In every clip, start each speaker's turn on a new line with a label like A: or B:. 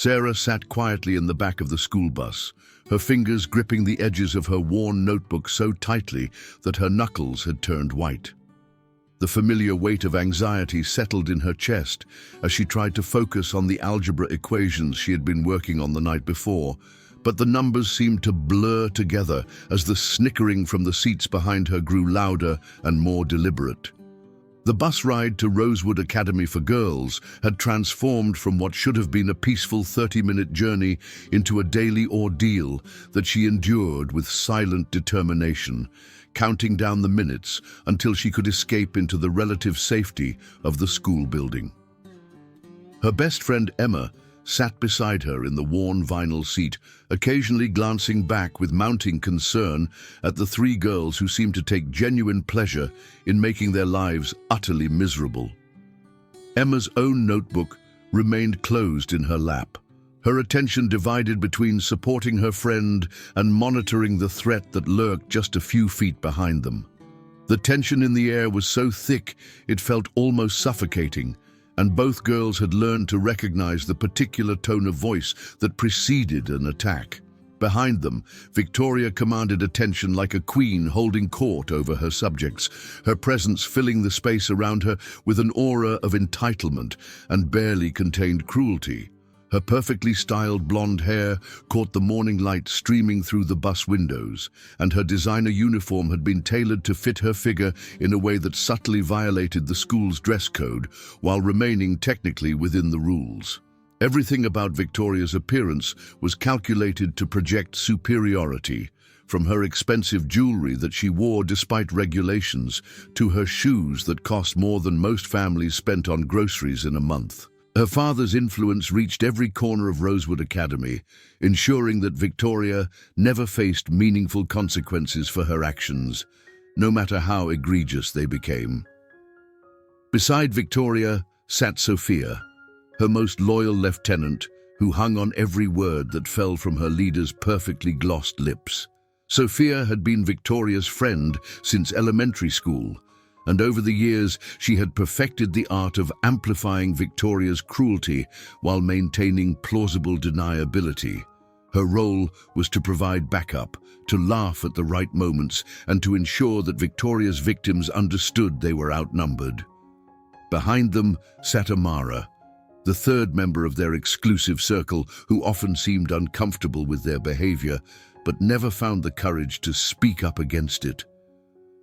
A: Sarah sat quietly in the back of the school bus, her fingers gripping the edges of her worn notebook so tightly that her knuckles had turned white. The familiar weight of anxiety settled in her chest as she tried to focus on the algebra equations she had been working on the night before, but the numbers seemed to blur together as the snickering from the seats behind her grew louder and more deliberate. The bus ride to Rosewood Academy for Girls had transformed from what should have been a peaceful 30-minute journey into a daily ordeal that she endured with silent determination, counting down the minutes until she could escape into the relative safety of the school building. Her best friend Emma sat beside her in the worn vinyl seat, occasionally glancing back with mounting concern at the three girls who seemed to take genuine pleasure in making their lives utterly miserable. Emma's own notebook remained closed in her lap, her attention divided between supporting her friend and monitoring the threat that lurked just a few feet behind them. The tension in the air was so thick it felt almost suffocating, and both girls had learned to recognize the particular tone of voice that preceded an attack. Behind them, Victoria commanded attention like a queen holding court over her subjects, her presence filling the space around her with an aura of entitlement and barely contained cruelty. Her perfectly styled blonde hair caught the morning light streaming through the bus windows, and her designer uniform had been tailored to fit her figure in a way that subtly violated the school's dress code while remaining technically within the rules. Everything about Victoria's appearance was calculated to project superiority, from her expensive jewelry that she wore despite regulations to her shoes that cost more than most families spent on groceries in a month. Her father's influence reached every corner of Rosewood Academy, ensuring that Victoria never faced meaningful consequences for her actions, no matter how egregious they became. Beside Victoria sat Sophia, her most loyal lieutenant, who hung on every word that fell from her leader's perfectly glossed lips. Sophia had been Victoria's friend since elementary school, and over the years she had perfected the art of amplifying Victoria's cruelty while maintaining plausible deniability. Her role was to provide backup, to laugh at the right moments, and to ensure that Victoria's victims understood they were outnumbered. Behind them sat Amara, the third member of their exclusive circle, who often seemed uncomfortable with their behavior, but never found the courage to speak up against it.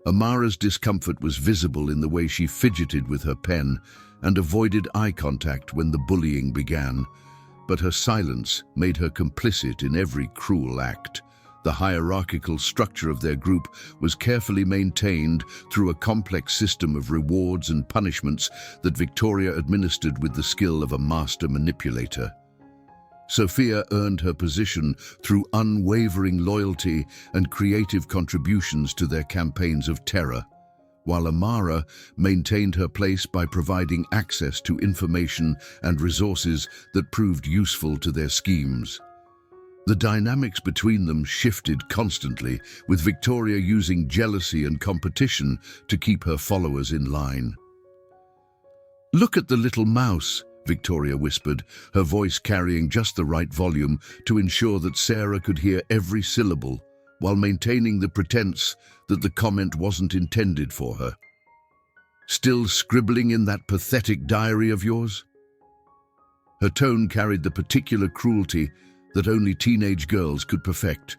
A: Amara's discomfort was visible in the way she fidgeted with her pen and avoided eye contact when the bullying began, but her silence made her complicit in every cruel act. The hierarchical structure of their group was carefully maintained through a complex system of rewards and punishments that Victoria administered with the skill of a master manipulator. Sophia earned her position through unwavering loyalty and creative contributions to their campaigns of terror, while Amara maintained her place by providing access to information and resources that proved useful to their schemes. The dynamics between them shifted constantly, with Victoria using jealousy and competition to keep her followers in line. "Look at the little mouse," Victoria whispered, her voice carrying just the right volume to ensure that Sarah could hear every syllable, while maintaining the pretense that the comment wasn't intended for her. "Still scribbling in that pathetic diary of yours?" Her tone carried the particular cruelty that only teenage girls could perfect,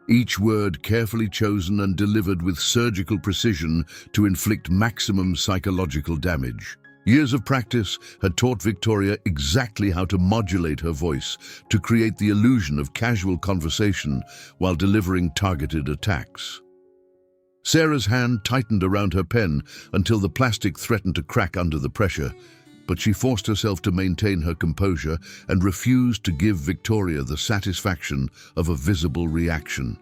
A: each word carefully chosen and delivered with surgical precision to inflict maximum psychological damage. Years of practice had taught Victoria exactly how to modulate her voice to create the illusion of casual conversation while delivering targeted attacks. Sarah's hand tightened around her pen until the plastic threatened to crack under the pressure, but she forced herself to maintain her composure and refused to give Victoria the satisfaction of a visible reaction.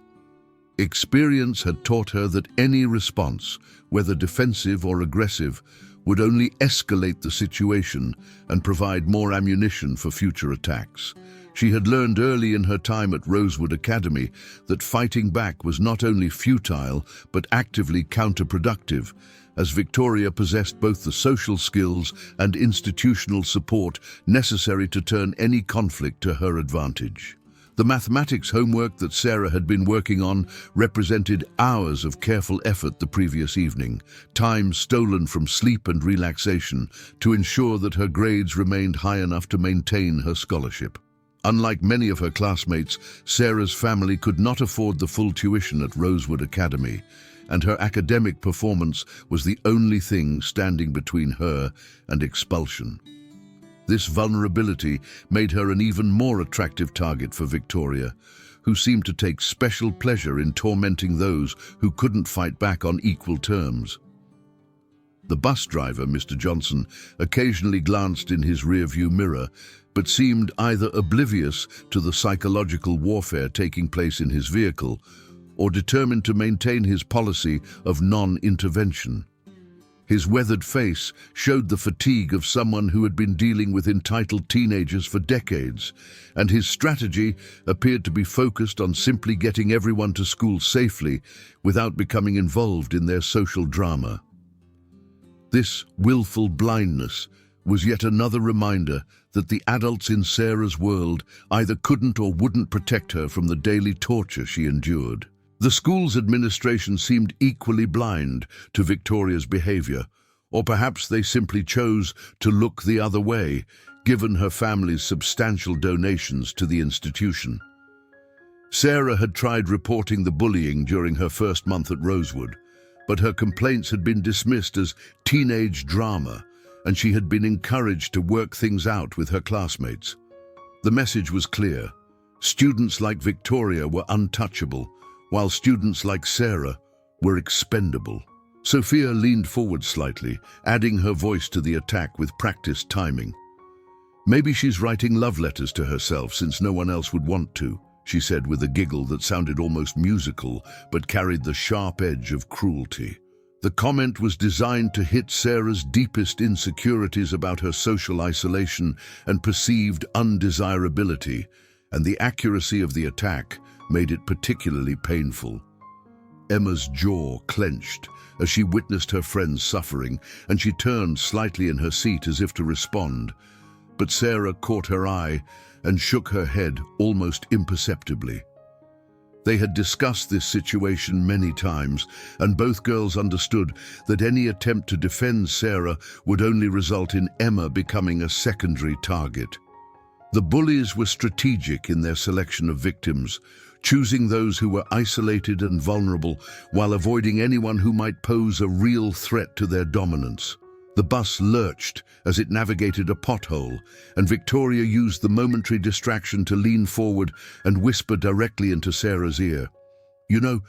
A: Experience had taught her that any response, whether defensive or aggressive, would only escalate the situation and provide more ammunition for future attacks. She had learned early in her time at Rosewood Academy that fighting back was not only futile but actively counterproductive, as Victoria possessed both the social skills and institutional support necessary to turn any conflict to her advantage. The mathematics homework that Sarah had been working on represented hours of careful effort the previous evening, time stolen from sleep and relaxation to ensure that her grades remained high enough to maintain her scholarship. Unlike many of her classmates, Sarah's family could not afford the full tuition at Rosewood Academy, and her academic performance was the only thing standing between her and expulsion. This vulnerability made her an even more attractive target for Victoria, who seemed to take special pleasure in tormenting those who couldn't fight back on equal terms. The bus driver, Mr. Johnson, occasionally glanced in his rearview mirror, but seemed either oblivious to the psychological warfare taking place in his vehicle or determined to maintain his policy of non-intervention. His weathered face showed the fatigue of someone who had been dealing with entitled teenagers for decades, and his strategy appeared to be focused on simply getting everyone to school safely without becoming involved in their social drama. This willful blindness was yet another reminder that the adults in Sarah's world either couldn't or wouldn't protect her from the daily torture she endured. The school's administration seemed equally blind to Victoria's behavior, or perhaps they simply chose to look the other way, given her family's substantial donations to the institution. Sarah had tried reporting the bullying during her first month at Rosewood, but her complaints had been dismissed as teenage drama, and she had been encouraged to work things out with her classmates. The message was clear. Students like Victoria were untouchable, while students like Sarah were expendable. Sophia leaned forward slightly, adding her voice to the attack with practiced timing. "Maybe she's writing love letters to herself since no one else would want to," she said with a giggle that sounded almost musical but carried the sharp edge of cruelty. The comment was designed to hit Sarah's deepest insecurities about her social isolation and perceived undesirability, and the accuracy of the attack made it particularly painful. Emma's jaw clenched as she witnessed her friend's suffering, and she turned slightly in her seat as if to respond. But Sarah caught her eye and shook her head almost imperceptibly. They had discussed this situation many times, and both girls understood that any attempt to defend Sarah would only result in Emma becoming a secondary target. The bullies were strategic in their selection of victims, choosing those who were isolated and vulnerable while avoiding anyone who might pose a real threat to their dominance. The bus lurched as it navigated a pothole, and Victoria used the momentary distraction to lean forward and whisper directly into Sarah's ear. "You know,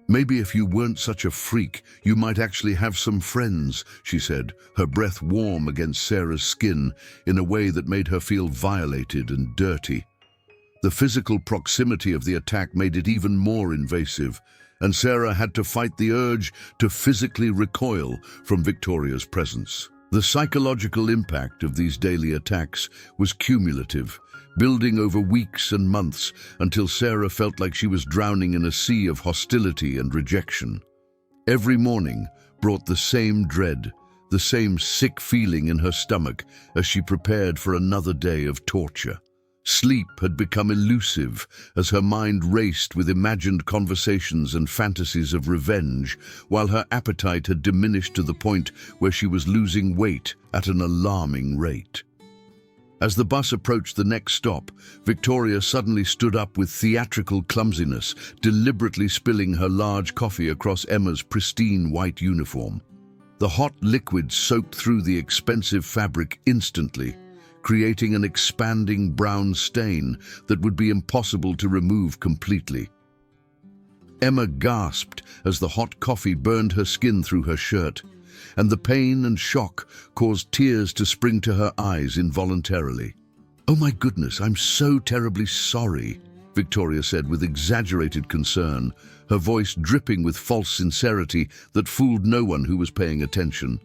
A: maybe if you weren't such a freak, you might actually have some friends," she said, her breath warm against Sarah's skin in a way that made her feel violated and dirty. The physical proximity of the attack made it even more invasive, and Sarah had to fight the urge to physically recoil from Victoria's presence. The psychological impact of these daily attacks was cumulative, building over weeks and months until Sarah felt like she was drowning in a sea of hostility and rejection. Every morning brought the same dread, the same sick feeling in her stomach as she prepared for another day of torture. Sleep had become elusive as her mind raced with imagined conversations and fantasies of revenge, while her appetite had diminished to the point where she was losing weight at an alarming rate. As the bus approached the next stop, Victoria suddenly stood up with theatrical clumsiness, deliberately spilling her large coffee across Emma's pristine white uniform. The hot liquid soaked through the expensive fabric instantly, creating an expanding brown stain that would be impossible to remove completely. Emma gasped as the hot coffee burned her skin through her shirt, and the pain and shock caused tears to spring to her eyes involuntarily. "Oh my goodness, I'm so terribly sorry," Victoria said with exaggerated concern, her voice dripping with false sincerity that fooled no one who was paying attention.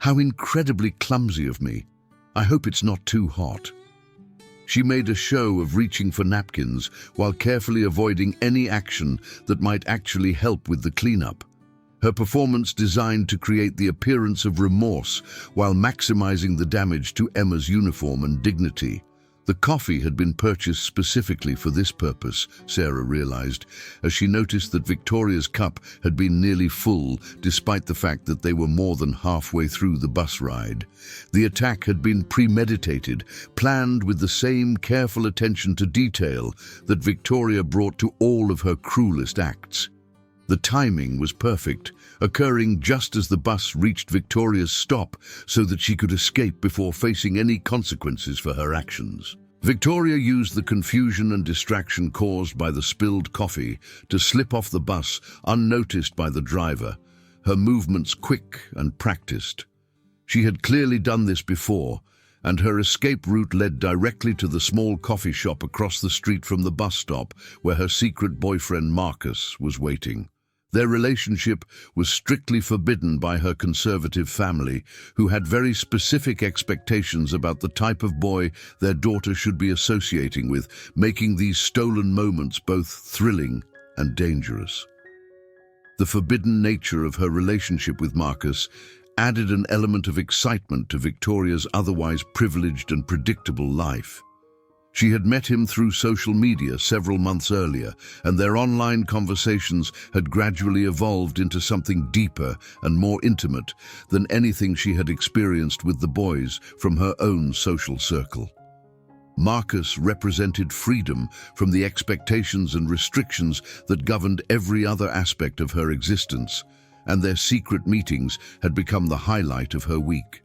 A: How incredibly clumsy of me. I hope it's not too hot." She made a show of reaching for napkins while carefully avoiding any action that might actually help with the cleanup. Her performance designed to create the appearance of remorse while maximizing the damage to Emma's uniform and dignity. The coffee had been purchased specifically for this purpose, Sarah realized, as she noticed that Victoria's cup had been nearly full, despite the fact that they were more than halfway through the bus ride. The attack had been premeditated, planned with the same careful attention to detail that Victoria brought to all of her cruelest acts. The timing was perfect, occurring just as the bus reached Victoria's stop so that she could escape before facing any consequences for her actions. Victoria used the confusion and distraction caused by the spilled coffee to slip off the bus unnoticed by the driver, her movements quick and practiced. She had clearly done this before, and her escape route led directly to the small coffee shop across the street from the bus stop where her secret boyfriend Marcus was waiting. Their relationship was strictly forbidden by her conservative family, who had very specific expectations about the type of boy their daughter should be associating with, making these stolen moments both thrilling and dangerous. The forbidden nature of her relationship with Marcus added an element of excitement to Victoria's otherwise privileged and predictable life. She had met him through social media several months earlier, and their online conversations had gradually evolved into something deeper and more intimate than anything she had experienced with the boys from her own social circle. Marcus represented freedom from the expectations and restrictions that governed every other aspect of her existence, and their secret meetings had become the highlight of her week.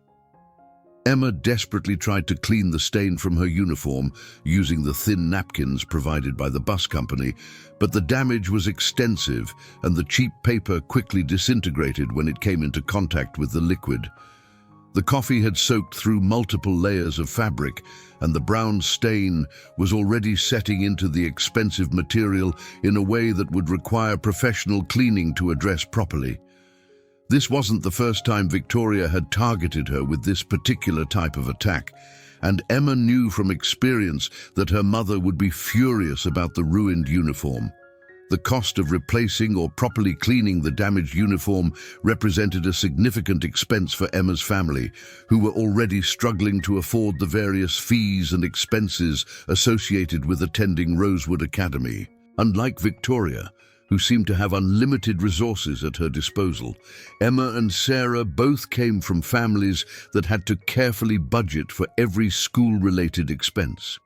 A: Emma desperately tried to clean the stain from her uniform using the thin napkins provided by the bus company, but the damage was extensive and the cheap paper quickly disintegrated when it came into contact with the liquid. The coffee had soaked through multiple layers of fabric, and the brown stain was already setting into the expensive material in a way that would require professional cleaning to address properly. This wasn't the first time Victoria had targeted her with this particular type of attack, and Emma knew from experience that her mother would be furious about the ruined uniform. The cost of replacing or properly cleaning the damaged uniform represented a significant expense for Emma's family, who were already struggling to afford the various fees and expenses associated with attending Rosewood Academy. Unlike Victoria, who seemed to have unlimited resources at her disposal, Emma and Sarah both came from families that had to carefully budget for every school-related expense.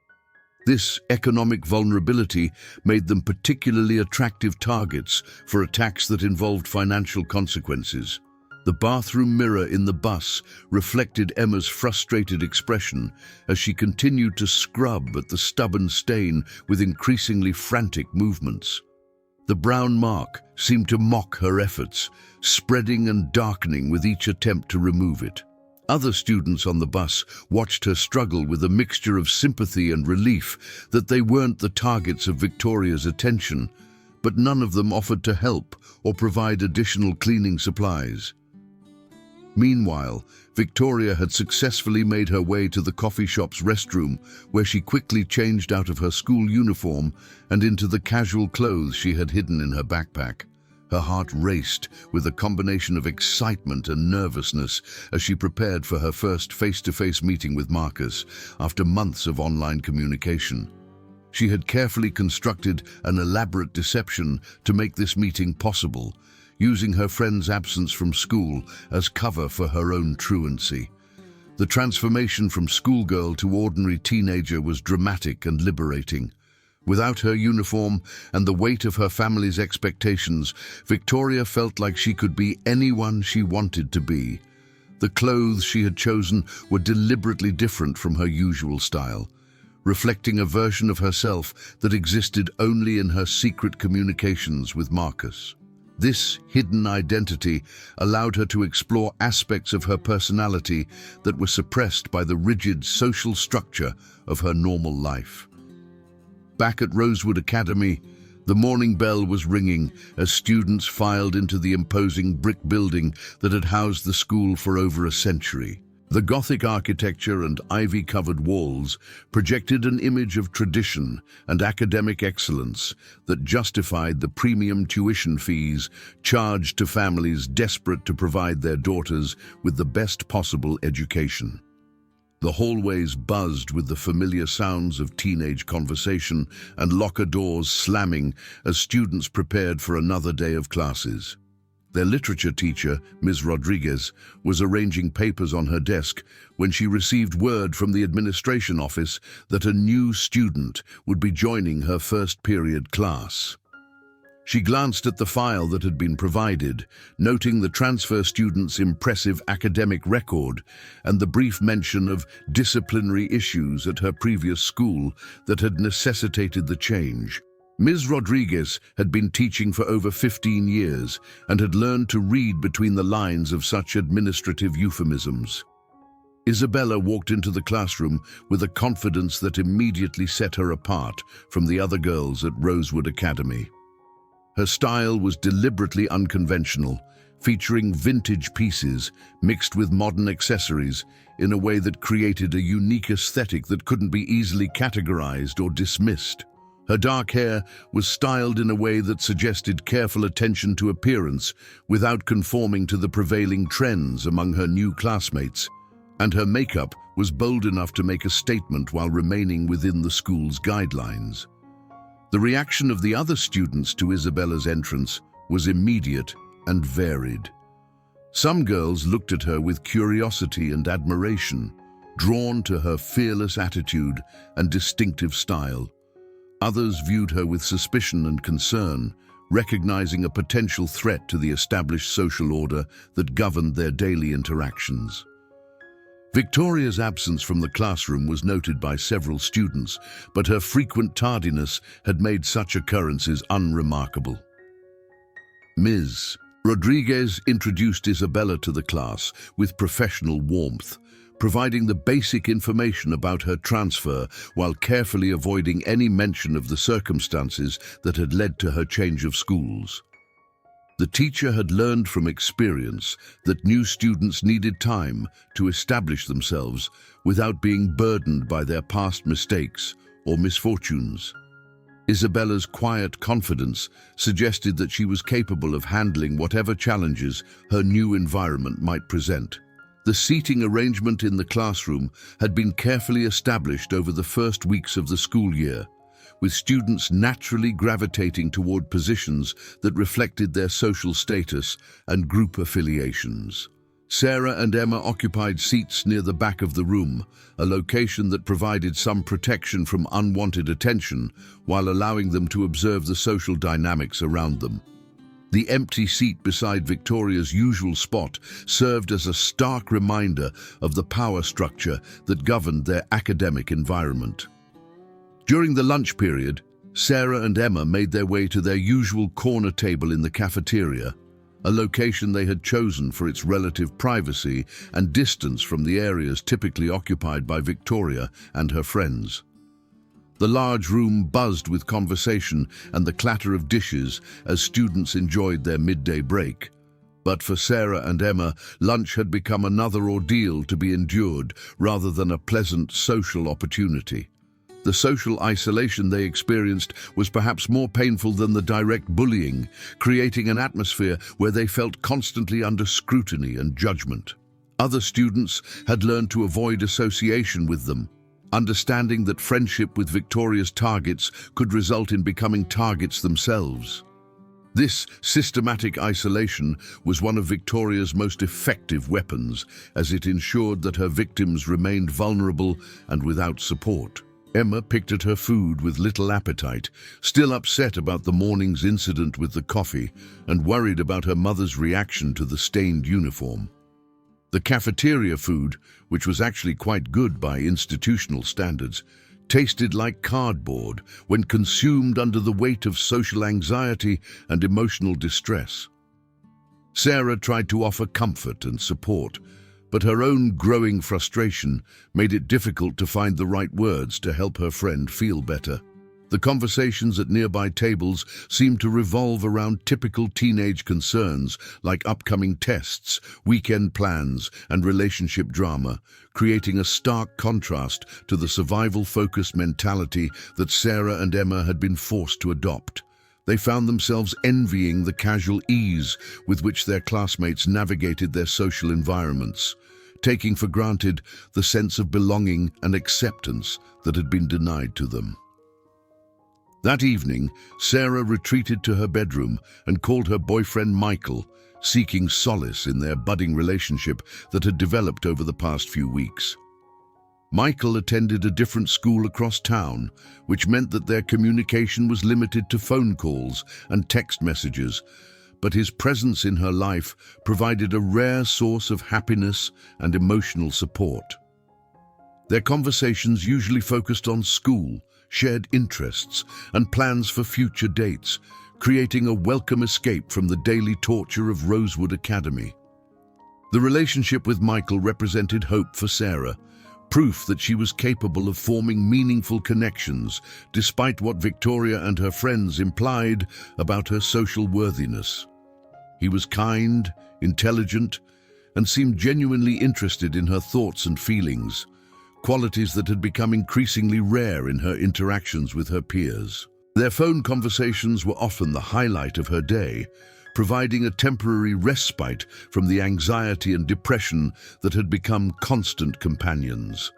A: This economic vulnerability made them particularly attractive targets for attacks that involved financial consequences. The bathroom mirror in the bus reflected Emma's frustrated expression as she continued to scrub at the stubborn stain with increasingly frantic movements. The brown mark seemed to mock her efforts, spreading and darkening with each attempt to remove it. Other students on the bus watched her struggle with a mixture of sympathy and relief that they weren't the targets of Victoria's attention, but none of them offered to help or provide additional cleaning supplies. Meanwhile, Victoria had successfully made her way to the coffee shop's restroom, where she quickly changed out of her school uniform and into the casual clothes she had hidden in her backpack. Her heart raced with a combination of excitement and nervousness as she prepared for her first face-to-face meeting with Marcus after months of online communication. She had carefully constructed an elaborate deception to make this meeting possible, using her friend's absence from school as cover for her own truancy. The transformation from schoolgirl to ordinary teenager was dramatic and liberating. Without her uniform and the weight of her family's expectations, Victoria felt like she could be anyone she wanted to be. The clothes she had chosen were deliberately different from her usual style, reflecting a version of herself that existed only in her secret communications with Marcus. This hidden identity allowed her to explore aspects of her personality that were suppressed by the rigid social structure of her normal life. Back at Rosewood Academy, The morning bell was ringing as students filed into the imposing brick building that had housed the school for over a century. The Gothic architecture and ivy-covered walls projected an image of tradition and academic excellence that justified the premium tuition fees charged to families desperate to provide their daughters with the best possible education. The hallways buzzed with the familiar sounds of teenage conversation and locker doors slamming as students prepared for another day of classes. Their literature teacher, Ms. Rodriguez, was arranging papers on her desk when she received word from the administration office that a new student would be joining her first period class. She glanced at the file that had been provided, noting the transfer student's impressive academic record and the brief mention of disciplinary issues at her previous school that had necessitated the change. Ms. Rodriguez had been teaching for over 15 years and had learned to read between the lines of such administrative euphemisms. Isabella walked into the classroom with a confidence that immediately set her apart from the other girls at Rosewood Academy. Her style was deliberately unconventional, featuring vintage pieces mixed with modern accessories in a way that created a unique aesthetic that couldn't be easily categorized or dismissed. Her dark hair was styled in a way that suggested careful attention to appearance without conforming to the prevailing trends among her new classmates, and her makeup was bold enough to make a statement while remaining within the school's guidelines. The reaction of the other students to Isabella's entrance was immediate and varied. Some girls looked at her with curiosity and admiration, drawn to her fearless attitude and distinctive style. Others viewed her with suspicion and concern, recognizing a potential threat to the established social order that governed their daily interactions. Victoria's absence from the classroom was noted by several students, but her frequent tardiness had made such occurrences unremarkable. Ms. Rodriguez introduced Isabella to the class with professional warmth, providing the basic information about her transfer while carefully avoiding any mention of the circumstances that had led to her change of schools. The teacher had learned from experience that new students needed time to establish themselves without being burdened by their past mistakes or misfortunes. Isabella's quiet confidence suggested that she was capable of handling whatever challenges her new environment might present. The seating arrangement in the classroom had been carefully established over the first weeks of the school year, with students naturally gravitating toward positions that reflected their social status and group affiliations. Sarah and Emma occupied seats near the back of the room, a location that provided some protection from unwanted attention while allowing them to observe the social dynamics around them. The empty seat beside Victoria's usual spot served as a stark reminder of the power structure that governed their academic environment. During the lunch period, Sarah and Emma made their way to their usual corner table in the cafeteria, a location they had chosen for its relative privacy and distance from the areas typically occupied by Victoria and her friends. The large room buzzed with conversation and the clatter of dishes as students enjoyed their midday break. But for Sarah and Emma, lunch had become another ordeal to be endured rather than a pleasant social opportunity. The social isolation they experienced was perhaps more painful than the direct bullying, creating an atmosphere where they felt constantly under scrutiny and judgment. Other students had learned to avoid association with them, understanding that friendship with Victoria's targets could result in becoming targets themselves. This systematic isolation was one of Victoria's most effective weapons, as it ensured that her victims remained vulnerable and without support. Emma picked at her food with little appetite, still upset about the morning's incident with the coffee and worried about her mother's reaction to the stained uniform. The cafeteria food, which was actually quite good by institutional standards, tasted like cardboard when consumed under the weight of social anxiety and emotional distress. Sarah tried to offer comfort and support, but her own growing frustration made it difficult to find the right words to help her friend feel better. The conversations at nearby tables seemed to revolve around typical teenage concerns like upcoming tests, weekend plans, and relationship drama, creating a stark contrast to the survival-focused mentality that Sarah and Emma had been forced to adopt. They found themselves envying the casual ease with which their classmates navigated their social environments, taking for granted the sense of belonging and acceptance that had been denied to them. That evening, Sarah retreated to her bedroom and called her boyfriend Michael, seeking solace in their budding relationship that had developed over the past few weeks. Michael attended a different school across town, which meant that their communication was limited to phone calls and text messages, but his presence in her life provided a rare source of happiness and emotional support. Their conversations usually focused on school, shared interests, and plans for future dates, creating a welcome escape from the daily torture of Rosewood Academy. The relationship with Michael represented hope for Sarah, proof that she was capable of forming meaningful connections, despite what Victoria and her friends implied about her social worthiness. He was kind, intelligent, and seemed genuinely interested in her thoughts and feelings, qualities that had become increasingly rare in her interactions with her peers. Their phone conversations were often the highlight of her day, providing a temporary respite from the anxiety and depression that had become constant companions.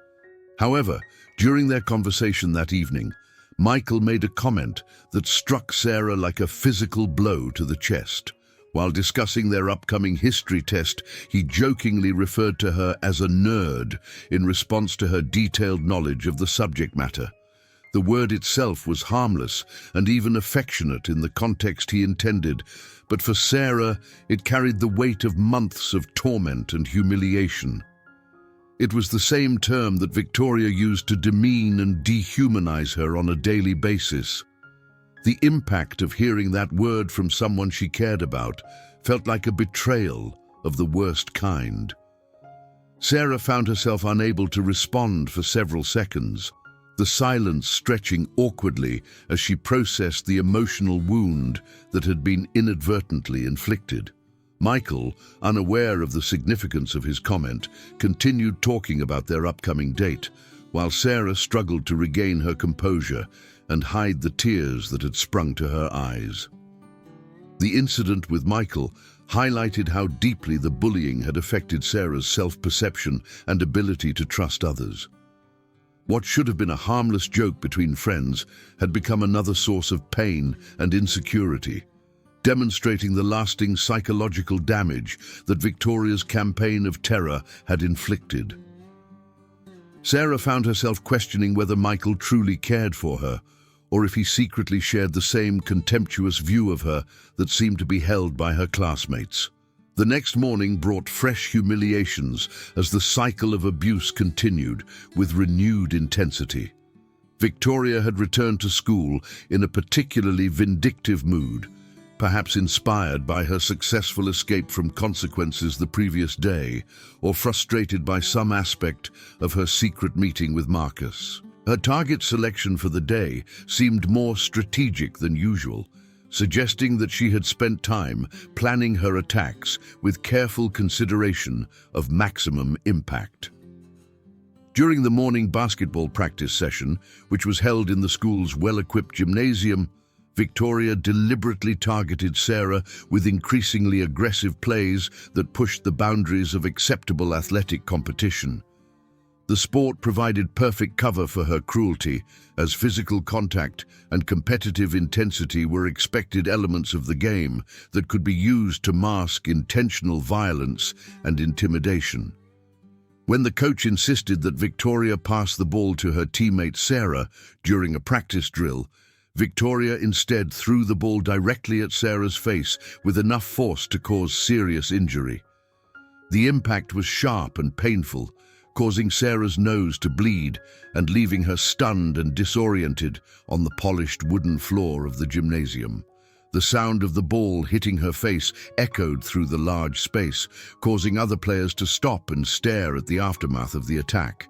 A: However, during their conversation that evening, Michael made a comment that struck Sarah like a physical blow to the chest. While discussing their upcoming history test, he jokingly referred to her as a nerd in response to her detailed knowledge of the subject matter. The word itself was harmless and even affectionate in the context he intended, but for Sarah, it carried the weight of months of torment and humiliation. It was the same term that Victoria used to demean and dehumanize her on a daily basis. The impact of hearing that word from someone she cared about felt like a betrayal of the worst kind. Sarah found herself unable to respond for several seconds, the silence stretching awkwardly as she processed the emotional wound that had been inadvertently inflicted. Michael, unaware of the significance of his comment, continued talking about their upcoming date, while Sarah struggled to regain her composure and hide the tears that had sprung to her eyes. The incident with Michael highlighted how deeply the bullying had affected Sarah's self-perception and ability to trust others. What should have been a harmless joke between friends had become another source of pain and insecurity, demonstrating the lasting psychological damage that Victoria's campaign of terror had inflicted. Sarah found herself questioning whether Michael truly cared for her, or if he secretly shared the same contemptuous view of her that seemed to be held by her classmates. The next morning brought fresh humiliations as the cycle of abuse continued with renewed intensity. Victoria had returned to school in a particularly vindictive mood, perhaps inspired by her successful escape from consequences the previous day, or frustrated by some aspect of her secret meeting with Marcus. Her target selection for the day seemed more strategic than usual, suggesting that she had spent time planning her attacks with careful consideration of maximum impact. During the morning basketball practice session, which was held in the school's well-equipped gymnasium, Victoria deliberately targeted Sarah with increasingly aggressive plays that pushed the boundaries of acceptable athletic competition. The sport provided perfect cover for her cruelty, as physical contact and competitive intensity were expected elements of the game that could be used to mask intentional violence and intimidation. When the coach insisted that Victoria pass the ball to her teammate Sarah during a practice drill, Victoria instead threw the ball directly at Sarah's face with enough force to cause serious injury. The impact was sharp and painful, causing Sarah's nose to bleed and leaving her stunned and disoriented on the polished wooden floor of the gymnasium. The sound of the ball hitting her face echoed through the large space, causing other players to stop and stare at the aftermath of the attack.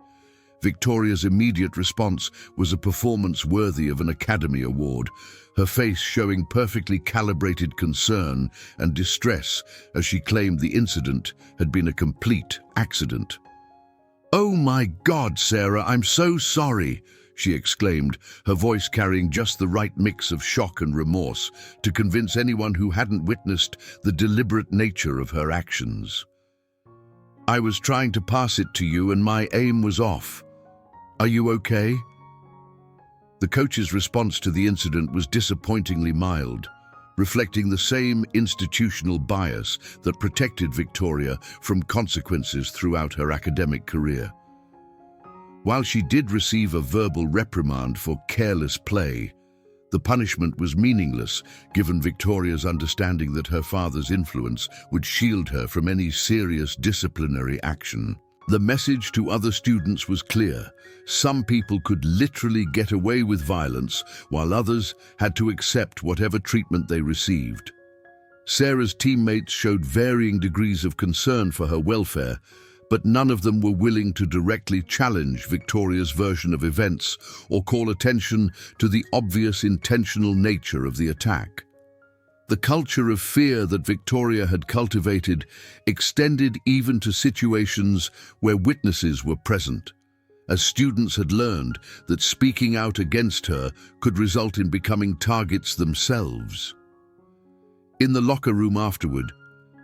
A: Victoria's immediate response was a performance worthy of an Academy Award, her face showing perfectly calibrated concern and distress as she claimed the incident had been a complete accident. "Oh my God, Sarah, I'm so sorry," she exclaimed, her voice carrying just the right mix of shock and remorse to convince anyone who hadn't witnessed the deliberate nature of her actions. "I was trying to pass it to you and my aim was off. Are you okay?" The coach's response to the incident was disappointingly mild, reflecting the same institutional bias that protected Victoria from consequences throughout her academic career. While she did receive a verbal reprimand for careless play, the punishment was meaningless given Victoria's understanding that her father's influence would shield her from any serious disciplinary action. The message to other students was clear. Some people could literally get away with violence, while others had to accept whatever treatment they received. Sarah's teammates showed varying degrees of concern for her welfare, but none of them were willing to directly challenge Victoria's version of events or call attention to the obvious intentional nature of the attack. The culture of fear that Victoria had cultivated extended even to situations where witnesses were present, as students had learned that speaking out against her could result in becoming targets themselves. In the locker room afterward,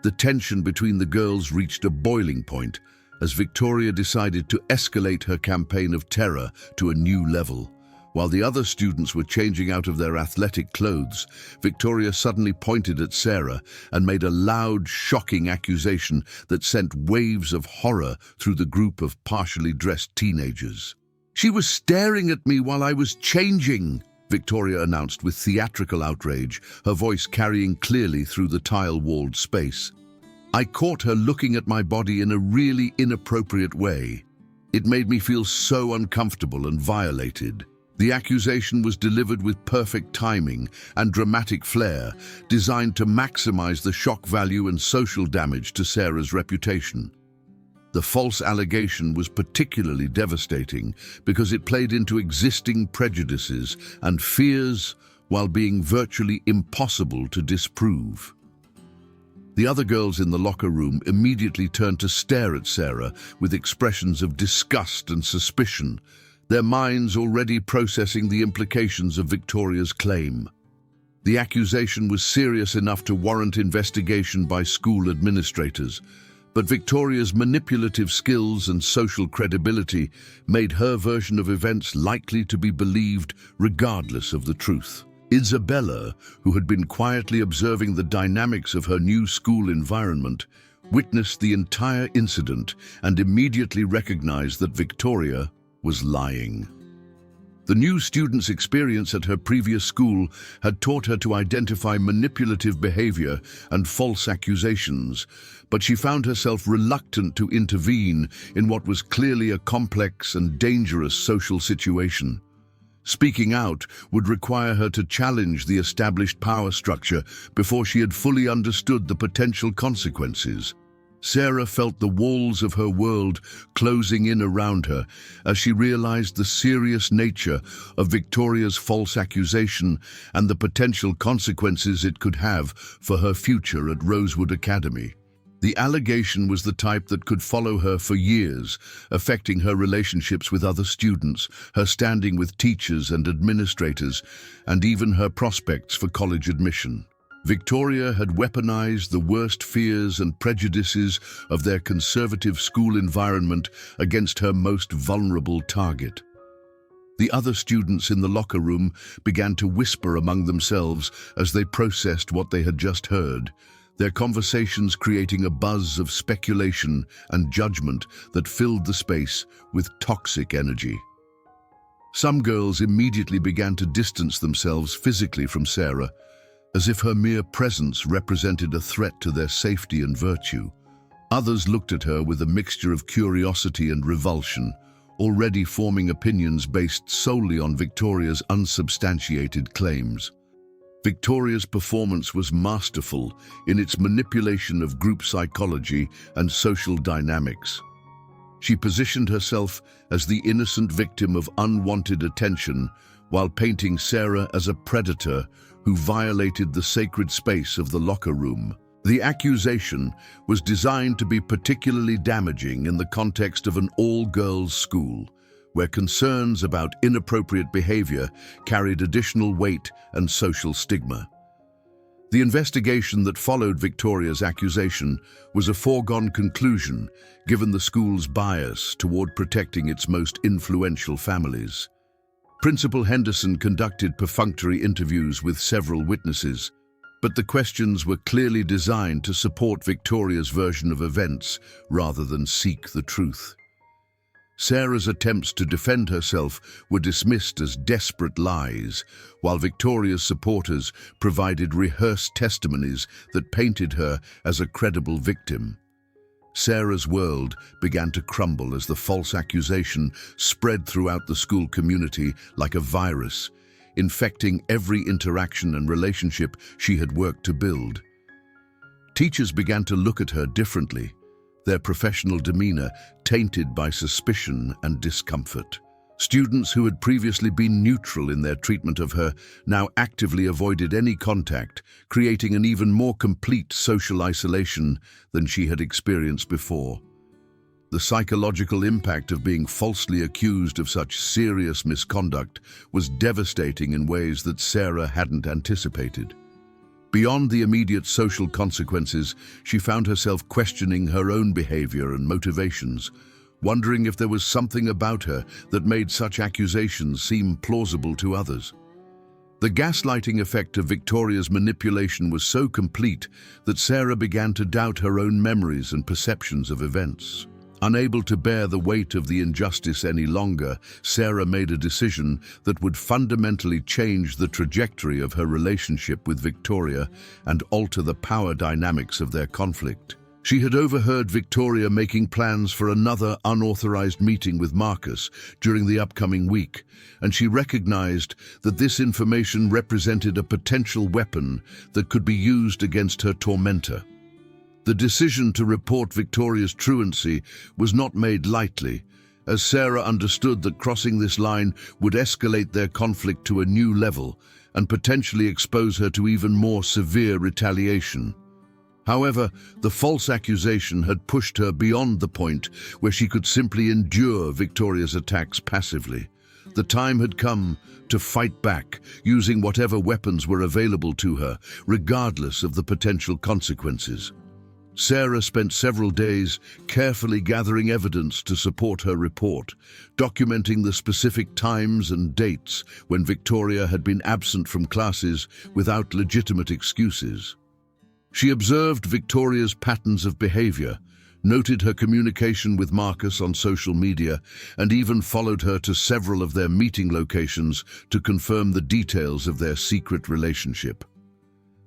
A: the tension between the girls reached a boiling point as Victoria decided to escalate her campaign of terror to a new level. While the other students were changing out of their athletic clothes, Victoria suddenly pointed at Sarah and made a loud, shocking accusation that sent waves of horror through the group of partially dressed teenagers. "She was staring at me while I was changing," Victoria announced with theatrical outrage, her voice carrying clearly through the tile-walled space. "I caught her looking at my body in a really inappropriate way. It made me feel so uncomfortable and violated." The accusation was delivered with perfect timing and dramatic flair, designed to maximize the shock value and social damage to Sarah's reputation. The false allegation was particularly devastating because it played into existing prejudices and fears while being virtually impossible to disprove. The other girls in the locker room immediately turned to stare at Sarah with expressions of disgust and suspicion, their minds already processing the implications of Victoria's claim. The accusation was serious enough to warrant investigation by school administrators, but Victoria's manipulative skills and social credibility made her version of events likely to be believed regardless of the truth. Isabella, who had been quietly observing the dynamics of her new school environment, witnessed the entire incident and immediately recognized that Victoria was lying. The new student's experience at her previous school had taught her to identify manipulative behavior and false accusations, but she found herself reluctant to intervene in what was clearly a complex and dangerous social situation. Speaking out would require her to challenge the established power structure before she had fully understood the potential consequences. Sarah felt the walls of her world closing in around her as she realized the serious nature of Victoria's false accusation and the potential consequences it could have for her future at Rosewood Academy. The allegation was the type that could follow her for years, affecting her relationships with other students, her standing with teachers and administrators, and even her prospects for college admission. Victoria had weaponized the worst fears and prejudices of their conservative school environment against her most vulnerable target. The other students in the locker room began to whisper among themselves as they processed what they had just heard, their conversations creating a buzz of speculation and judgment that filled the space with toxic energy. Some girls immediately began to distance themselves physically from Sarah, as if her mere presence represented a threat to their safety and virtue. Others looked at her with a mixture of curiosity and revulsion, already forming opinions based solely on Victoria's unsubstantiated claims. Victoria's performance was masterful in its manipulation of group psychology and social dynamics. She positioned herself as the innocent victim of unwanted attention while painting Sarah as a predator who violated the sacred space of the locker room. The accusation was designed to be particularly damaging in the context of an all-girls school, where concerns about inappropriate behavior carried additional weight and social stigma. The investigation that followed Victoria's accusation was a foregone conclusion, given the school's bias toward protecting its most influential families. Principal Henderson conducted perfunctory interviews with several witnesses, but the questions were clearly designed to support Victoria's version of events rather than seek the truth. Sarah's attempts to defend herself were dismissed as desperate lies, while Victoria's supporters provided rehearsed testimonies that painted her as a credible victim. Sarah's world began to crumble as the false accusation spread throughout the school community like a virus, infecting every interaction and relationship she had worked to build. Teachers began to look at her differently, their professional demeanor tainted by suspicion and discomfort. Students who had previously been neutral in their treatment of her now actively avoided any contact, creating an even more complete social isolation than she had experienced before. The psychological impact of being falsely accused of such serious misconduct was devastating in ways that Sarah hadn't anticipated. Beyond the immediate social consequences, she found herself questioning her own behavior and motivations, wondering if there was something about her that made such accusations seem plausible to others. The gaslighting effect of Victoria's manipulation was so complete that Sarah began to doubt her own memories and perceptions of events. Unable to bear the weight of the injustice any longer, Sarah made a decision that would fundamentally change the trajectory of her relationship with Victoria and alter the power dynamics of their conflict. She had overheard Victoria making plans for another unauthorized meeting with Marcus during the upcoming week, and she recognized that this information represented a potential weapon that could be used against her tormentor. The decision to report Victoria's truancy was not made lightly, as Sarah understood that crossing this line would escalate their conflict to a new level and potentially expose her to even more severe retaliation. However, the false accusation had pushed her beyond the point where she could simply endure Victoria's attacks passively. The time had come to fight back, using whatever weapons were available to her, regardless of the potential consequences. Sarah spent several days carefully gathering evidence to support her report, documenting the specific times and dates when Victoria had been absent from classes without legitimate excuses. She observed Victoria's patterns of behavior, noted her communication with Marcus on social media, and even followed her to several of their meeting locations to confirm the details of their secret relationship.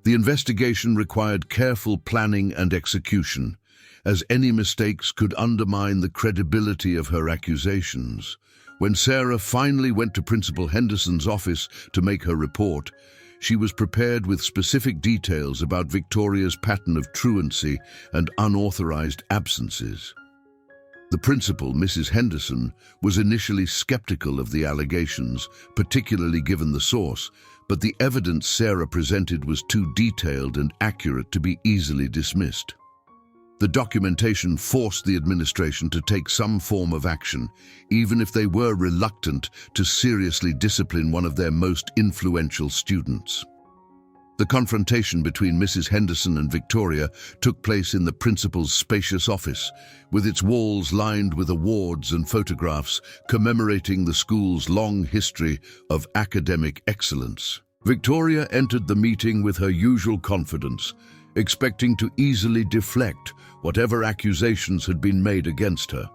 A: The investigation required careful planning and execution, as any mistakes could undermine the credibility of her accusations. When Sarah finally went to Principal Henderson's office to make her report, she was prepared with specific details about Victoria's pattern of truancy and unauthorized absences. The principal, Mrs. Henderson, was initially skeptical of the allegations, particularly given the source, but the evidence Sarah presented was too detailed and accurate to be easily dismissed. The documentation forced the administration to take some form of action, even if they were reluctant to seriously discipline one of their most influential students. The confrontation between Mrs. Henderson and Victoria took place in the principal's spacious office, with its walls lined with awards and photographs commemorating the school's long history of academic excellence. Victoria entered the meeting with her usual confidence, expecting to easily deflect whatever accusations had been made against her.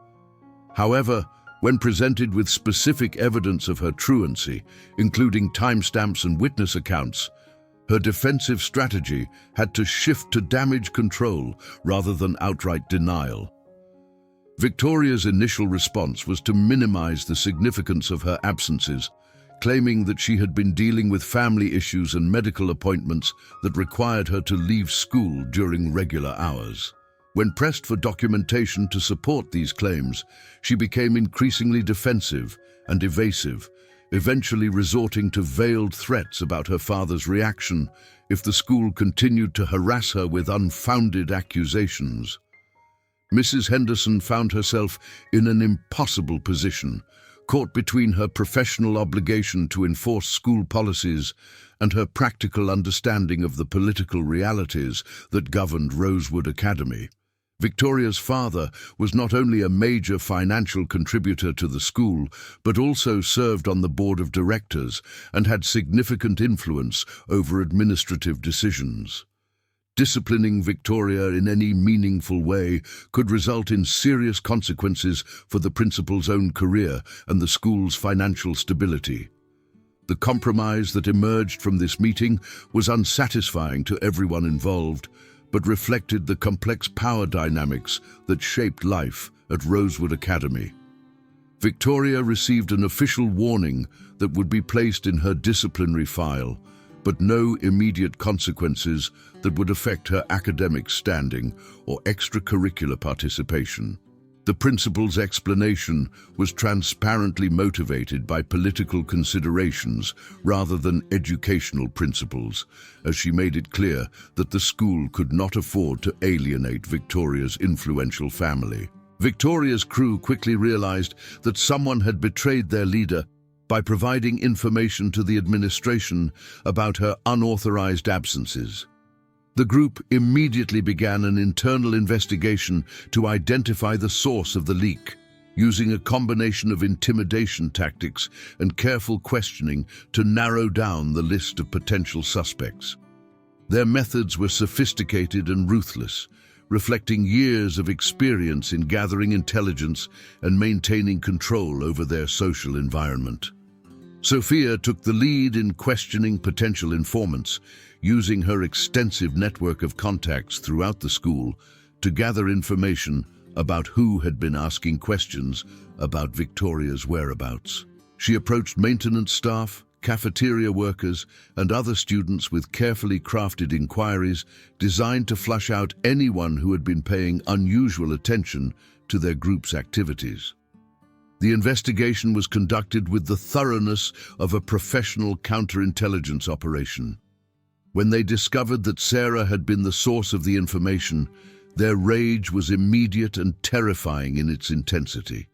A: However, when presented with specific evidence of her truancy, including timestamps and witness accounts, her defensive strategy had to shift to damage control rather than outright denial. Victoria's initial response was to minimize the significance of her absences, claiming that she had been dealing with family issues and medical appointments that required her to leave school during regular hours. When pressed for documentation to support these claims, she became increasingly defensive and evasive, eventually resorting to veiled threats about her father's reaction if the school continued to harass her with unfounded accusations. Mrs. Henderson found herself in an impossible position, caught between her professional obligation to enforce school policies and her practical understanding of the political realities that governed Rosewood Academy. Victoria's father was not only a major financial contributor to the school, but also served on the board of directors and had significant influence over administrative decisions. Disciplining Victoria in any meaningful way could result in serious consequences for the principal's own career and the school's financial stability. The compromise that emerged from this meeting was unsatisfying to everyone involved, but reflected the complex power dynamics that shaped life at Rosewood Academy. Victoria received an official warning that would be placed in her disciplinary file, but no immediate consequences that would affect her academic standing or extracurricular participation. The principal's explanation was transparently motivated by political considerations rather than educational principles, as she made it clear that the school could not afford to alienate Victoria's influential family. Victoria's crew quickly realized that someone had betrayed their leader by providing information to the administration about her unauthorized absences. The group immediately began an internal investigation to identify the source of the leak, using a combination of intimidation tactics and careful questioning to narrow down the list of potential suspects. Their methods were sophisticated and ruthless, reflecting years of experience in gathering intelligence and maintaining control over their social environment. Sophia took the lead in questioning potential informants, using her extensive network of contacts throughout the school to gather information about who had been asking questions about Victoria's whereabouts. She approached maintenance staff, cafeteria workers, and other students with carefully crafted inquiries designed to flush out anyone who had been paying unusual attention to their group's activities. The investigation was conducted with the thoroughness of a professional counterintelligence operation. When they discovered that Sarah had been the source of the information, their rage was immediate and terrifying in its intensity.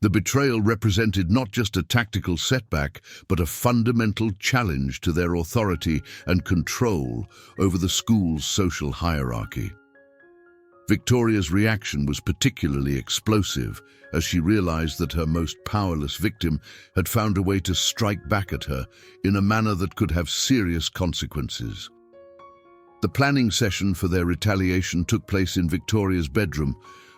A: The betrayal represented not just a tactical setback, but a fundamental challenge to their authority and control over the school's social hierarchy. Victoria's reaction was particularly explosive as she realized that her most powerless victim had found a way to strike back at her in a manner that could have serious consequences. The planning session for their retaliation took place in Victoria's bedroom,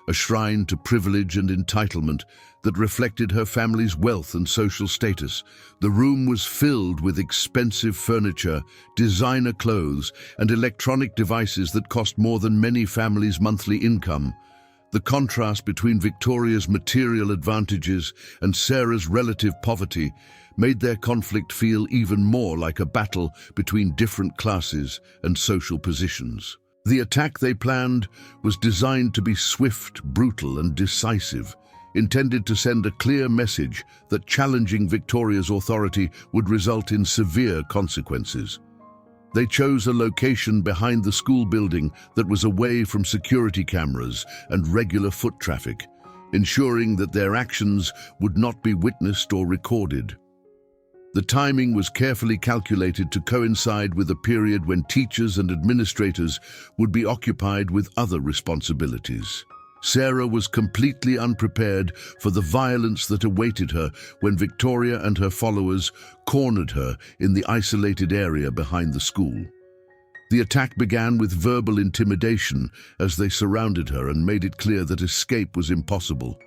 A: a shrine to privilege and entitlement that reflected her family's wealth and social status. The room was filled with expensive furniture, designer clothes, and electronic devices that cost more than many families' monthly income. The contrast between Victoria's material advantages and Sarah's relative poverty made their conflict feel even more like a battle between different classes and social positions. The attack they planned was designed to be swift, brutal, and decisive, intended to send a clear message that challenging Victoria's authority would result in severe consequences. They chose a location behind the school building that was away from security cameras and regular foot traffic, ensuring that their actions would not be witnessed or recorded. The timing was carefully calculated to coincide with a period when teachers and administrators would be occupied with other responsibilities. Sarah was completely unprepared for the violence that awaited her when Victoria and her followers cornered her in the isolated area behind the school. The attack began with verbal intimidation as they surrounded her and made it clear that escape was impossible.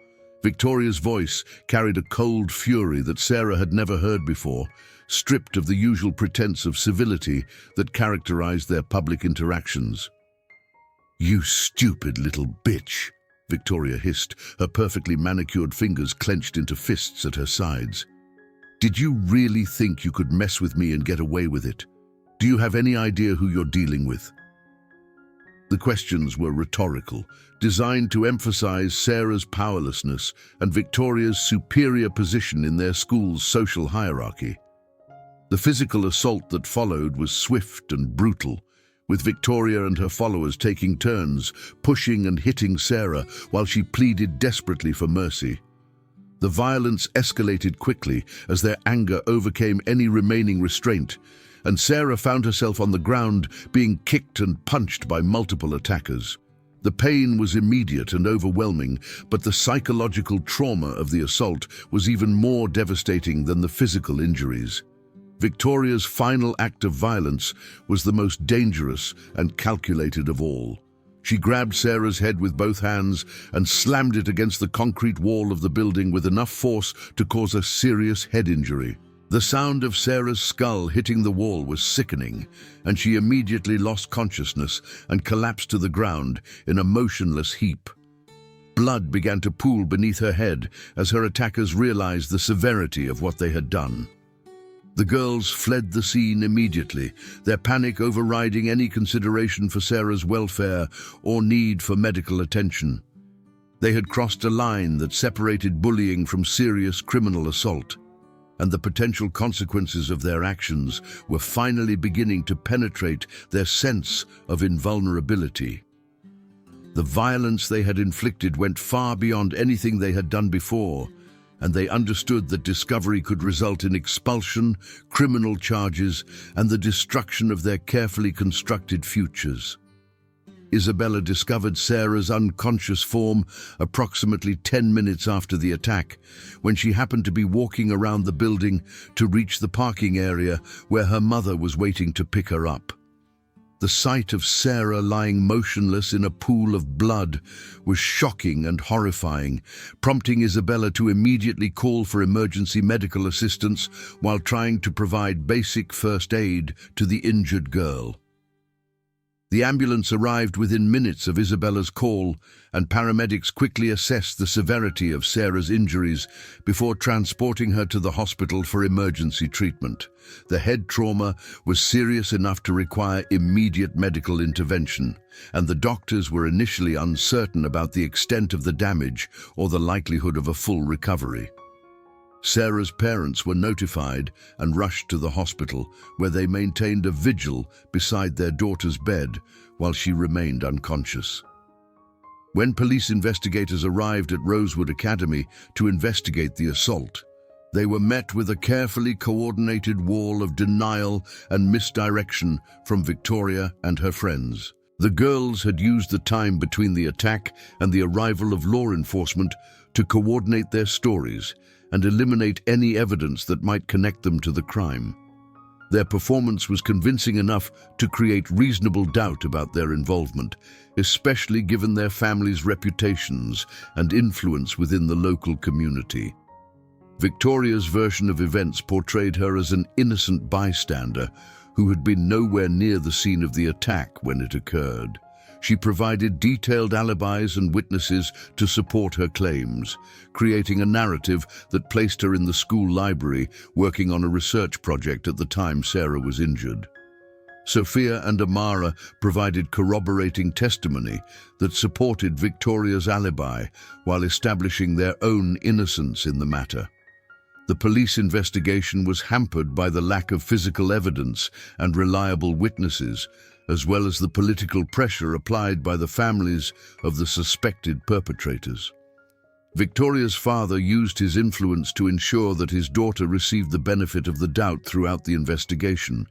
A: Victoria's voice carried a cold fury that Sarah had never heard before, stripped of the usual pretense of civility that characterized their public interactions. "You stupid little bitch," Victoria hissed, her perfectly manicured fingers clenched into fists at her sides. "Did you really think you could mess with me and get away with it? Do you have any idea who you're dealing with?" The questions were rhetorical, designed to emphasize Sarah's powerlessness and Victoria's superior position in their school's social hierarchy. The physical assault that followed was swift and brutal, with Victoria and her followers taking turns, pushing and hitting Sarah while she pleaded desperately for mercy. The violence escalated quickly as their anger overcame any remaining restraint, and Sarah found herself on the ground being kicked and punched by multiple attackers. The pain was immediate and overwhelming, but the psychological trauma of the assault was even more devastating than the physical injuries. Victoria's final act of violence was the most dangerous and calculated of all. She grabbed Sarah's head with both hands and slammed it against the concrete wall of the building with enough force to cause a serious head injury. The sound of Sarah's skull hitting the wall was sickening, and she immediately lost consciousness and collapsed to the ground in a motionless heap. Blood began to pool beneath her head as her attackers realized the severity of what they had done. The girls fled the scene immediately, their panic overriding any consideration for Sarah's welfare or need for medical attention. They had crossed a line that separated bullying from serious criminal assault, and the potential consequences of their actions were finally beginning to penetrate their sense of invulnerability. The violence they had inflicted went far beyond anything they had done before, and they understood that discovery could result in expulsion, criminal charges, and the destruction of their carefully constructed futures. Isabella discovered Sarah's unconscious form approximately 10 minutes after the attack, when she happened to be walking around the building to reach the parking area where her mother was waiting to pick her up. The sight of Sarah lying motionless in a pool of blood was shocking and horrifying, prompting Isabella to immediately call for emergency medical assistance while trying to provide basic first aid to the injured girl. The ambulance arrived within minutes of Isabella's call, and paramedics quickly assessed the severity of Sarah's injuries before transporting her to the hospital for emergency treatment. The head trauma was serious enough to require immediate medical intervention, and the doctors were initially uncertain about the extent of the damage or the likelihood of a full recovery. Sarah's parents were notified and rushed to the hospital, where they maintained a vigil beside their daughter's bed while she remained unconscious. When police investigators arrived at Rosewood Academy to investigate the assault, they were met with a carefully coordinated wall of denial and misdirection from Victoria and her friends. The girls had used the time between the attack and the arrival of law enforcement to coordinate their stories and eliminate any evidence that might connect them to the crime. Their performance was convincing enough to create reasonable doubt about their involvement, especially given their families' reputations and influence within the local community. Victoria's version of events portrayed her as an innocent bystander who had been nowhere near the scene of the attack when it occurred. She provided detailed alibis and witnesses to support her claims, creating a narrative that placed her in the school library working on a research project at the time Sarah was injured. Sophia and Amara provided corroborating testimony that supported Victoria's alibi while establishing their own innocence in the matter. The police investigation was hampered by the lack of physical evidence and reliable witnesses, as well as the political pressure applied by the families of the suspected perpetrators. Victoria's father used his influence to ensure that his daughter received the benefit of the doubt throughout the investigation,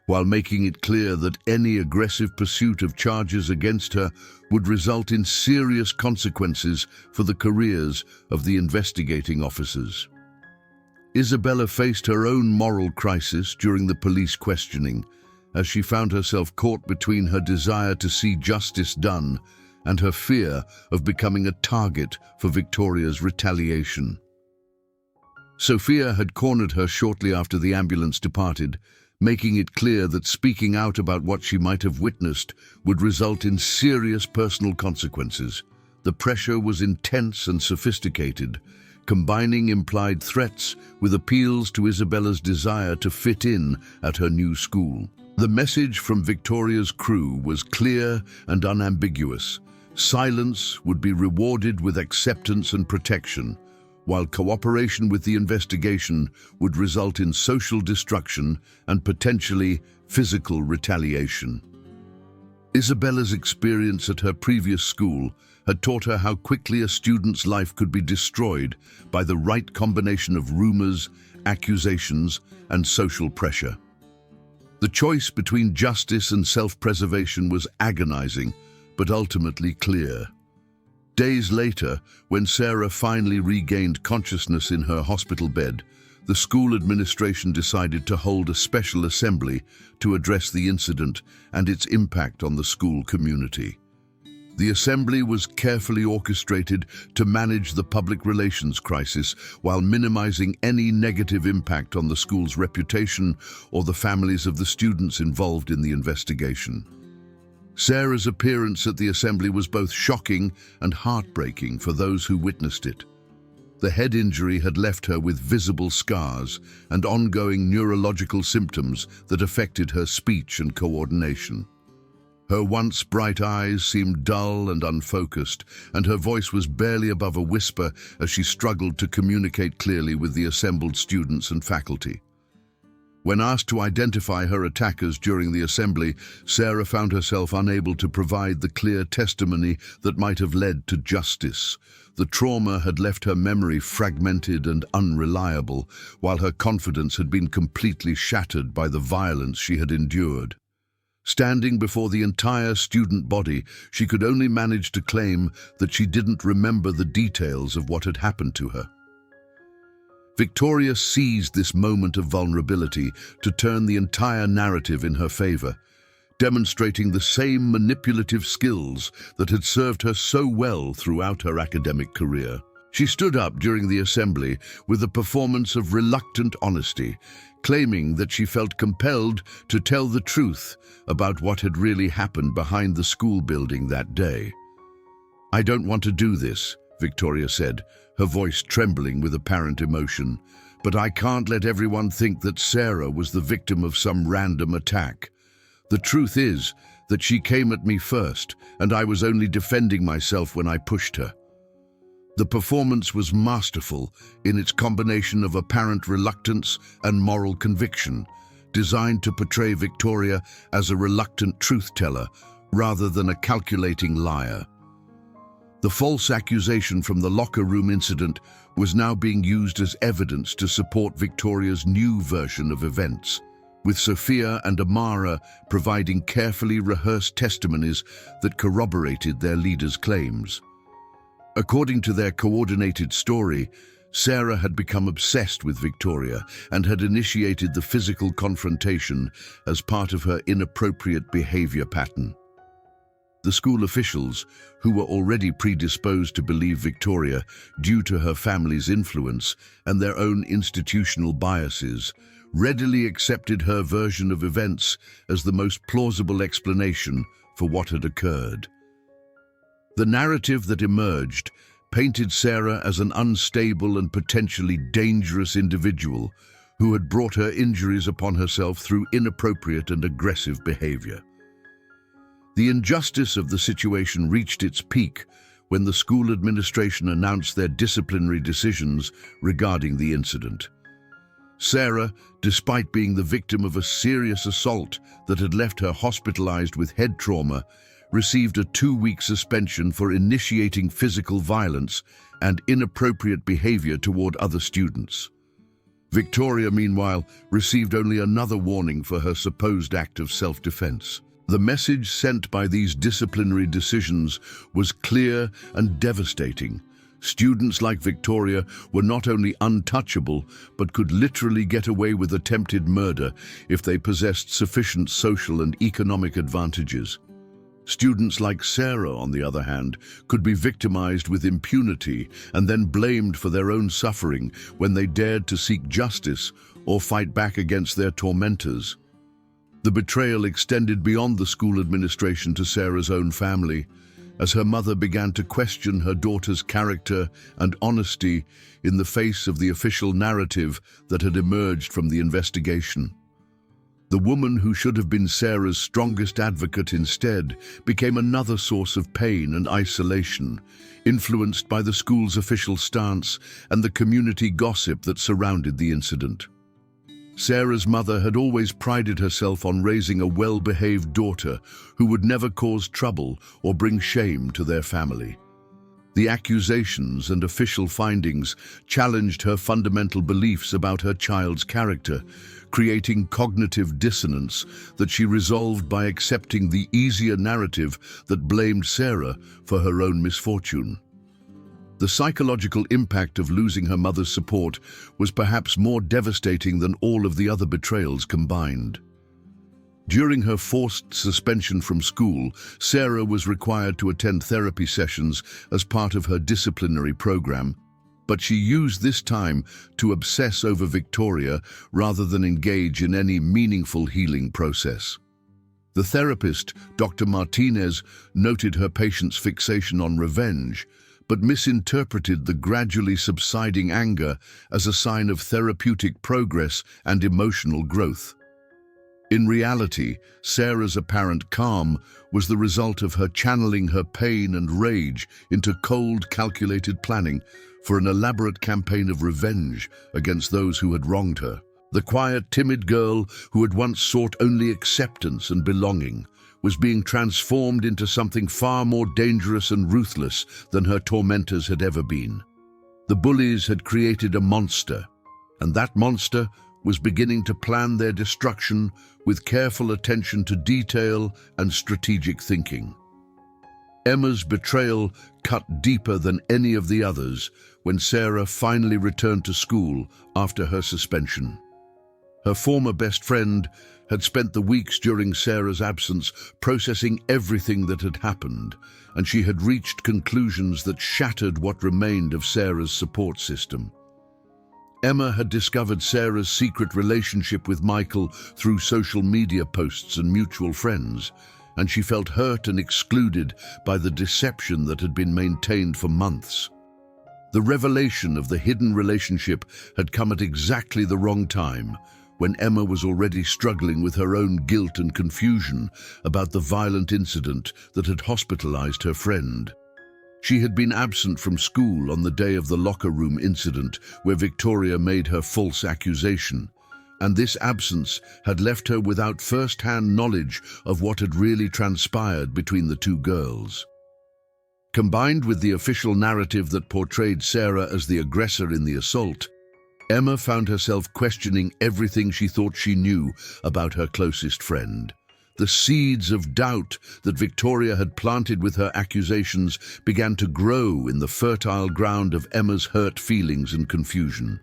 A: while making it clear that any aggressive pursuit of charges against her would result in serious consequences for the careers of the investigating officers. Isabella faced her own moral crisis during the police questioning, as she found herself caught between her desire to see justice done and her fear of becoming a target for Victoria's retaliation. Sophia had cornered her shortly after the ambulance departed, making it clear that speaking out about what she might have witnessed would result in serious personal consequences. The pressure was intense and sophisticated, combining implied threats with appeals to Isabella's desire to fit in at her new school. The message from Victoria's crew was clear and unambiguous. Silence would be rewarded with acceptance and protection, while cooperation with the investigation would result in social destruction and potentially physical retaliation. Isabella's experience at her previous school had taught her how quickly a student's life could be destroyed by the right combination of rumors, accusations, and social pressure. The choice between justice and self-preservation was agonizing, but ultimately clear. Days later, when Sarah finally regained consciousness in her hospital bed, the school administration decided to hold a special assembly to address the incident and its impact on the school community. The assembly was carefully orchestrated to manage the public relations crisis while minimizing any negative impact on the school's reputation or the families of the students involved in the investigation. Sarah's appearance at the assembly was both shocking and heartbreaking for those who witnessed it. The head injury had left her with visible scars and ongoing neurological symptoms that affected her speech and coordination. Her once bright eyes seemed dull and unfocused, and her voice was barely above a whisper as she struggled to communicate clearly with the assembled students and faculty. When asked to identify her attackers during the assembly, Sarah found herself unable to provide the clear testimony that might have led to justice. The trauma had left her memory fragmented and unreliable, while her confidence had been completely shattered by the violence she had endured. Standing before the entire student body, she could only manage to claim that she didn't remember the details of what had happened to her. Victoria seized this moment of vulnerability to turn the entire narrative in her favor, demonstrating the same manipulative skills that had served her so well throughout her academic career. She stood up during the assembly with a performance of reluctant honesty, claiming that she felt compelled to tell the truth about what had really happened behind the school building that day. "I don't want to do this," Victoria said, her voice trembling with apparent emotion, "but I can't let everyone think that Sarah was the victim of some random attack. The truth is that she came at me first, and I was only defending myself when I pushed her." The performance was masterful in its combination of apparent reluctance and moral conviction, designed to portray Victoria as a reluctant truth-teller rather than a calculating liar. The false accusation from the locker room incident was now being used as evidence to support Victoria's new version of events, with Sophia and Amara providing carefully rehearsed testimonies that corroborated their leaders' claims. According to their coordinated story, Sarah had become obsessed with Victoria and had initiated the physical confrontation as part of her inappropriate behavior pattern. The school officials, who were already predisposed to believe Victoria due to her family's influence and their own institutional biases, readily accepted her version of events as the most plausible explanation for what had occurred. The narrative that emerged painted Sarah as an unstable and potentially dangerous individual who had brought her injuries upon herself through inappropriate and aggressive behavior. The injustice of the situation reached its peak when the school administration announced their disciplinary decisions regarding the incident. Sarah, despite being the victim of a serious assault that had left her hospitalized with head trauma, received a 2-week suspension for initiating physical violence and inappropriate behavior toward other students. Victoria, meanwhile, received only another warning for her supposed act of self-defense. The message sent by these disciplinary decisions was clear and devastating. Students like Victoria were not only untouchable, but could literally get away with attempted murder if they possessed sufficient social and economic advantages. Students like Sarah, on the other hand, could be victimized with impunity and then blamed for their own suffering when they dared to seek justice or fight back against their tormentors. The betrayal extended beyond the school administration to Sarah's own family. as her mother began to question her daughter's character and honesty in the face of the official narrative that had emerged from the investigation. The woman who should have been Sarah's strongest advocate instead became another source of pain and isolation, influenced by the school's official stance and the community gossip that surrounded the incident. Sarah's mother had always prided herself on raising a well-behaved daughter who would never cause trouble or bring shame to their family. The accusations and official findings challenged her fundamental beliefs about her child's character, creating cognitive dissonance that she resolved by accepting the easier narrative that blamed Sarah for her own misfortune. The psychological impact of losing her mother's support was perhaps more devastating than all of the other betrayals combined. During her forced suspension from school, Sarah was required to attend therapy sessions as part of her disciplinary program, but she used this time to obsess over Victoria rather than engage in any meaningful healing process. The therapist, Dr. Martinez, noted her patient's fixation on revenge, but misinterpreted the gradually subsiding anger as a sign of therapeutic progress and emotional growth. In reality, Sarah's apparent calm was the result of her channeling her pain and rage into cold, calculated planning for an elaborate campaign of revenge against those who had wronged her. The quiet, timid girl who had once sought only acceptance and belonging was being transformed into something far more dangerous and ruthless than her tormentors had ever been. The bullies had created a monster, and that monster was beginning to plan their destruction with careful attention to detail and strategic thinking. Emma's betrayal cut deeper than any of the others when Sarah finally returned to school after her suspension. Her former best friend had spent the weeks during Sarah's absence processing everything that had happened, and she had reached conclusions that shattered what remained of Sarah's support system. Emma had discovered Sarah's secret relationship with Michael through social media posts and mutual friends, and she felt hurt and excluded by the deception that had been maintained for months. The revelation of the hidden relationship had come at exactly the wrong time, when Emma was already struggling with her own guilt and confusion about the violent incident that had hospitalized her friend. She had been absent from school on the day of the locker room incident where Victoria made her false accusation, and this absence had left her without first-hand knowledge of what had really transpired between the two girls. Combined with the official narrative that portrayed Sarah as the aggressor in the assault, Emma found herself questioning everything she thought she knew about her closest friend. The seeds of doubt that Victoria had planted with her accusations began to grow in the fertile ground of Emma's hurt feelings and confusion.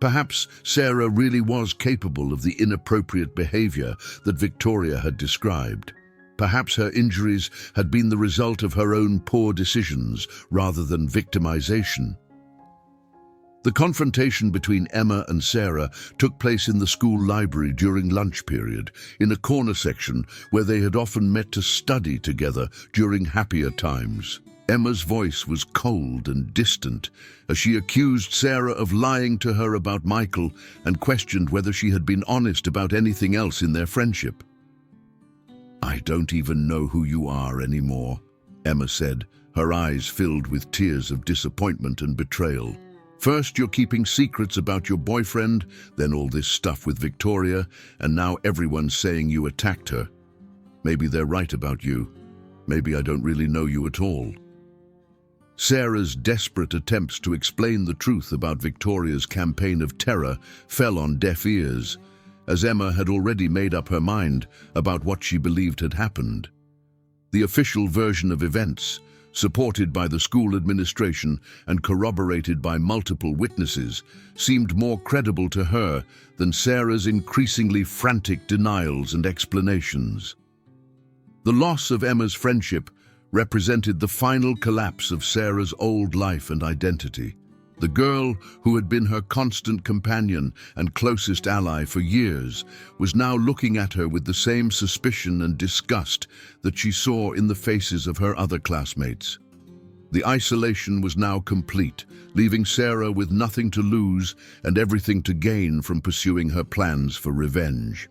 A: Perhaps Sarah really was capable of the inappropriate behavior that Victoria had described. Perhaps her injuries had been the result of her own poor decisions rather than victimization. The confrontation between Emma and Sarah took place in the school library during lunch period, in a corner section where they had often met to study together during happier times. Emma's voice was cold and distant as she accused Sarah of lying to her about Michael and questioned whether she had been honest about anything else in their friendship. "I don't even know who you are anymore," Emma said, her eyes filled with tears of disappointment and betrayal. "First you're keeping secrets about your boyfriend, then all this stuff with Victoria, and now everyone's saying you attacked her. Maybe they're right about you. Maybe I don't really know you at all." Sarah's desperate attempts to explain the truth about Victoria's campaign of terror fell on deaf ears, as Emma had already made up her mind about what she believed had happened. The official version of events, supported by the school administration and corroborated by multiple witnesses, seemed more credible to her than Sarah's increasingly frantic denials and explanations. The loss of Emma's friendship represented the final collapse of Sarah's old life and identity. The girl, who had been her constant companion and closest ally for years, was now looking at her with the same suspicion and disgust that she saw in the faces of her other classmates. The isolation was now complete, leaving Sarah with nothing to lose and everything to gain from pursuing her plans for revenge.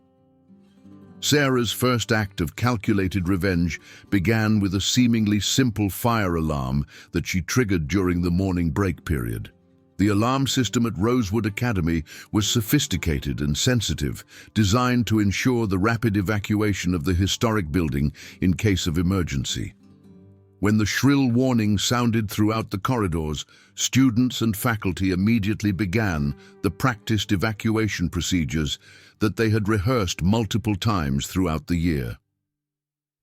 A: Sarah's first act of calculated revenge began with a seemingly simple fire alarm that she triggered during the morning break period. The alarm system at Rosewood Academy was sophisticated and sensitive, designed to ensure the rapid evacuation of the historic building in case of emergency. When the shrill warning sounded throughout the corridors, students and faculty immediately began the practiced evacuation procedures that they had rehearsed multiple times throughout the year.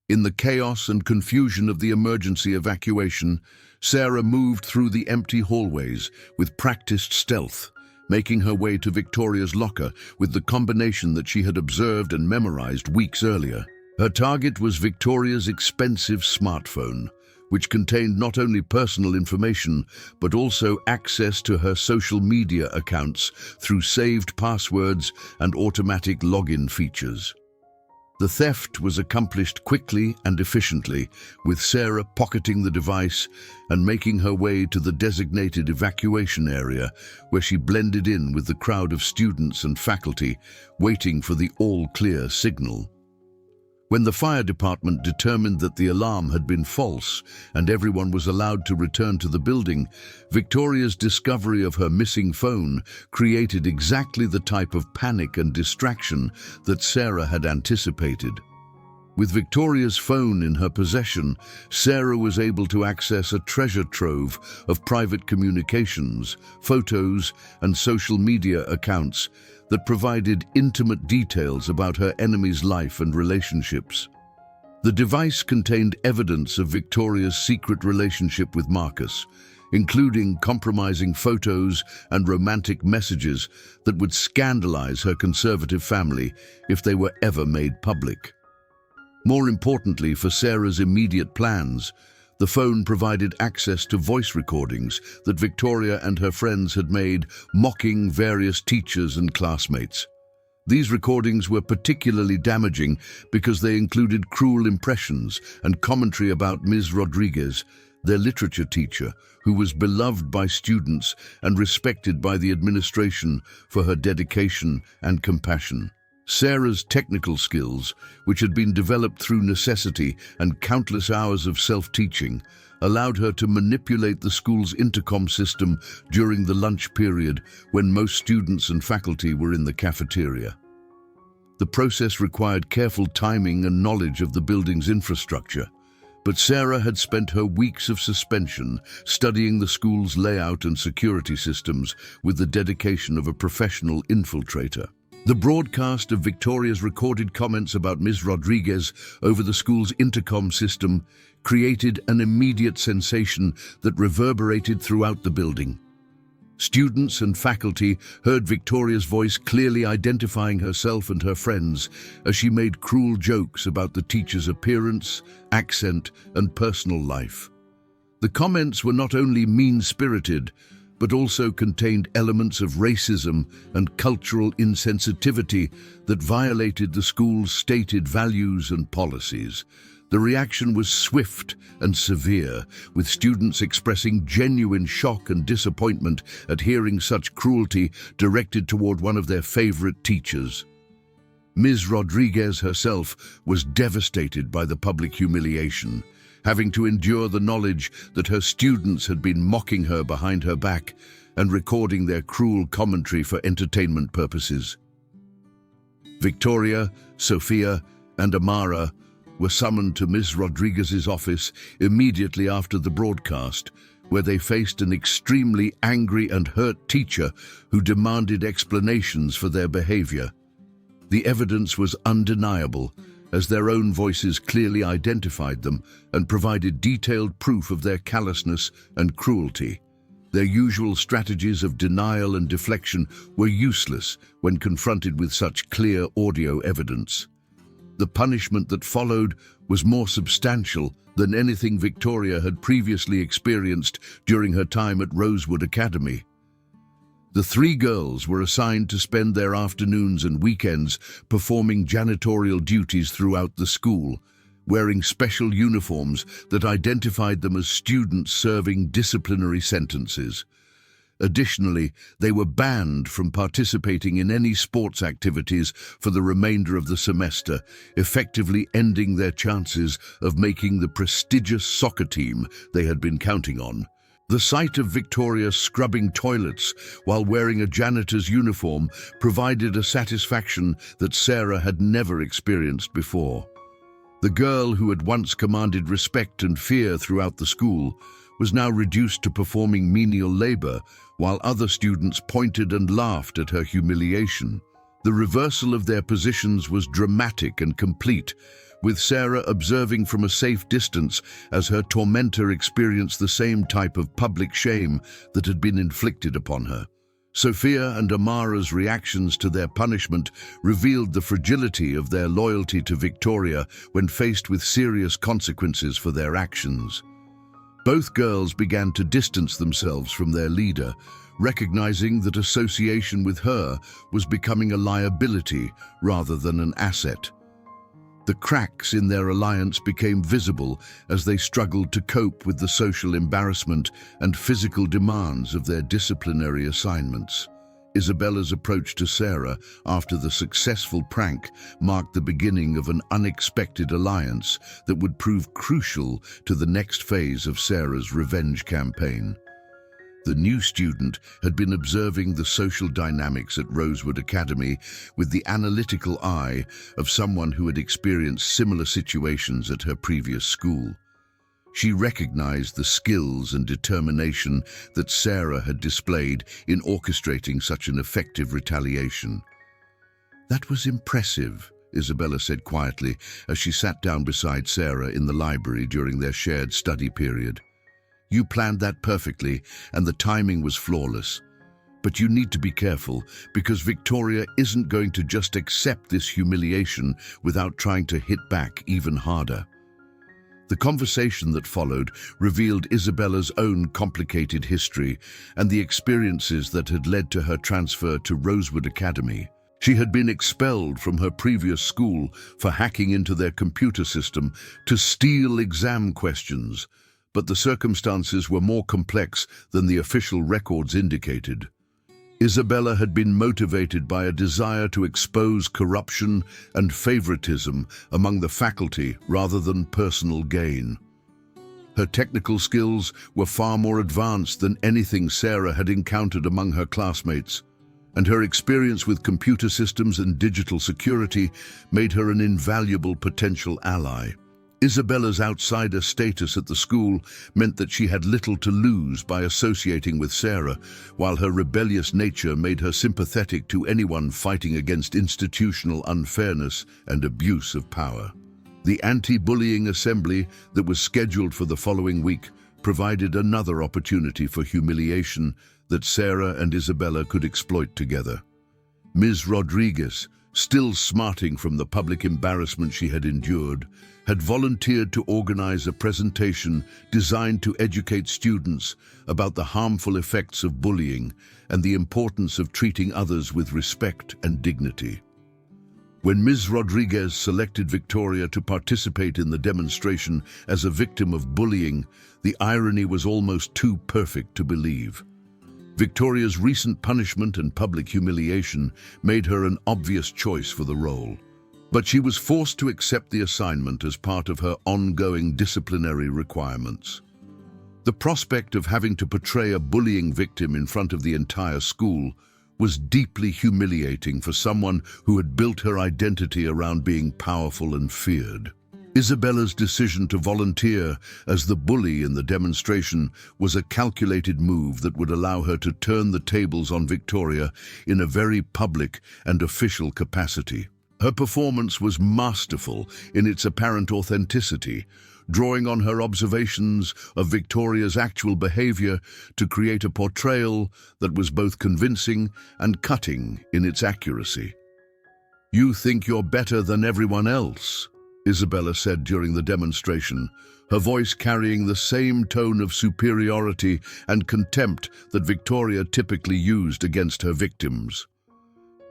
A: In the chaos and confusion of the emergency evacuation, Sarah moved through the empty hallways with practiced stealth, making her way to Victoria's locker with the combination that she had observed and memorized weeks earlier. Her target was Victoria's expensive smartphone, which contained not only personal information, but also access to her social media accounts through saved passwords and automatic login features. The theft was accomplished quickly and efficiently, with Sarah pocketing the device and making her way to the designated evacuation area, where she blended in with the crowd of students and faculty, waiting for the all-clear signal. When the fire department determined that the alarm had been false and everyone was allowed to return to the building, Victoria's discovery of her missing phone created exactly the type of panic and distraction that Sarah had anticipated. With Victoria's phone in her possession, Sarah was able to access a treasure trove of private communications, photos, and social media accounts that provided intimate details about her enemy's life and relationships. The device contained evidence of Victoria's secret relationship with Marcus, including compromising photos and romantic messages that would scandalize her conservative family if they were ever made public. More importantly for Sarah's immediate plans, the phone provided access to voice recordings that Victoria and her friends had made, mocking various teachers and classmates. These recordings were particularly damaging because they included cruel impressions and commentary about Ms. Rodriguez, their literature teacher, who was beloved by students and respected by the administration for her dedication and compassion. Sarah's technical skills, which had been developed through necessity and countless hours of self-teaching, allowed her to manipulate the school's intercom system during the lunch period when most students and faculty were in the cafeteria. The process required careful timing and knowledge of the building's infrastructure, but Sarah had spent her weeks of suspension studying the school's layout and security systems with the dedication of a professional infiltrator. The broadcast of Victoria's recorded comments about Ms. Rodriguez over the school's intercom system created an immediate sensation that reverberated throughout the building. Students and faculty heard Victoria's voice clearly identifying herself and her friends as she made cruel jokes about the teacher's appearance, accent, and personal life. The comments were not only mean-spirited, but also contained elements of racism and cultural insensitivity that violated the school's stated values and policies. The reaction was swift and severe, with students expressing genuine shock and disappointment at hearing such cruelty directed toward one of their favorite teachers. Ms. Rodriguez herself was devastated by the public humiliation, having to endure the knowledge that her students had been mocking her behind her back and recording their cruel commentary for entertainment purposes. Victoria, Sophia, and Amara were summoned to Ms. Rodriguez's office immediately after the broadcast, where they faced an extremely angry and hurt teacher who demanded explanations for their behavior. The evidence was undeniable, as their own voices clearly identified them and provided detailed proof of their callousness and cruelty. Their usual strategies of denial and deflection were useless when confronted with such clear audio evidence. The punishment that followed was more substantial than anything Victoria had previously experienced during her time at Rosewood Academy. The three girls were assigned to spend their afternoons and weekends performing janitorial duties throughout the school, wearing special uniforms that identified them as students serving disciplinary sentences. Additionally, they were banned from participating in any sports activities for the remainder of the semester, effectively ending their chances of making the prestigious soccer team they had been counting on. The sight of Victoria scrubbing toilets while wearing a janitor's uniform provided a satisfaction that Sarah had never experienced before. The girl who had once commanded respect and fear throughout the school was now reduced to performing menial labor, while other students pointed and laughed at her humiliation. The reversal of their positions was dramatic and complete, with Sarah observing from a safe distance as her tormentor experienced the same type of public shame that had been inflicted upon her. Sophia and Amara's reactions to their punishment revealed the fragility of their loyalty to Victoria when faced with serious consequences for their actions. Both girls began to distance themselves from their leader, recognizing that association with her was becoming a liability rather than an asset. The cracks in their alliance became visible as they struggled to cope with the social embarrassment and physical demands of their disciplinary assignments. Isabella's approach to Sarah after the successful prank marked the beginning of an unexpected alliance that would prove crucial to the next phase of Sarah's revenge campaign. The new student had been observing the social dynamics at Rosewood Academy with the analytical eye of someone who had experienced similar situations at her previous school. She recognized the skills and determination that Sarah had displayed in orchestrating such an effective retaliation. "That was impressive," Isabella said quietly as she sat down beside Sarah in the library during their shared study period. "You planned that perfectly, and the timing was flawless. But you need to be careful, because Victoria isn't going to just accept this humiliation without trying to hit back even harder." The conversation that followed revealed Isabella's own complicated history and the experiences that had led to her transfer to Rosewood Academy. She had been expelled from her previous school for hacking into their computer system to steal exam questions, but the circumstances were more complex than the official records indicated. Isabella had been motivated by a desire to expose corruption and favoritism among the faculty rather than personal gain. Her technical skills were far more advanced than anything Sarah had encountered among her classmates, and her experience with computer systems and digital security made her an invaluable potential ally. Isabella's outsider status at the school meant that she had little to lose by associating with Sarah, while her rebellious nature made her sympathetic to anyone fighting against institutional unfairness and abuse of power. The anti-bullying assembly that was scheduled for the following week provided another opportunity for humiliation that Sarah and Isabella could exploit together. Ms. Rodriguez, still smarting from the public embarrassment she had endured, had volunteered to organize a presentation designed to educate students about the harmful effects of bullying and the importance of treating others with respect and dignity. When Ms. Rodriguez selected Victoria to participate in the demonstration as a victim of bullying, the irony was almost too perfect to believe. Victoria's recent punishment and public humiliation made her an obvious choice for the role. But she was forced to accept the assignment as part of her ongoing disciplinary requirements. The prospect of having to portray a bullying victim in front of the entire school was deeply humiliating for someone who had built her identity around being powerful and feared. Isabella's decision to volunteer as the bully in the demonstration was a calculated move that would allow her to turn the tables on Victoria in a very public and official capacity. Her performance was masterful in its apparent authenticity, drawing on her observations of Victoria's actual behavior to create a portrayal that was both convincing and cutting in its accuracy. "You think you're better than everyone else," Isabella said during the demonstration, her voice carrying the same tone of superiority and contempt that Victoria typically used against her victims.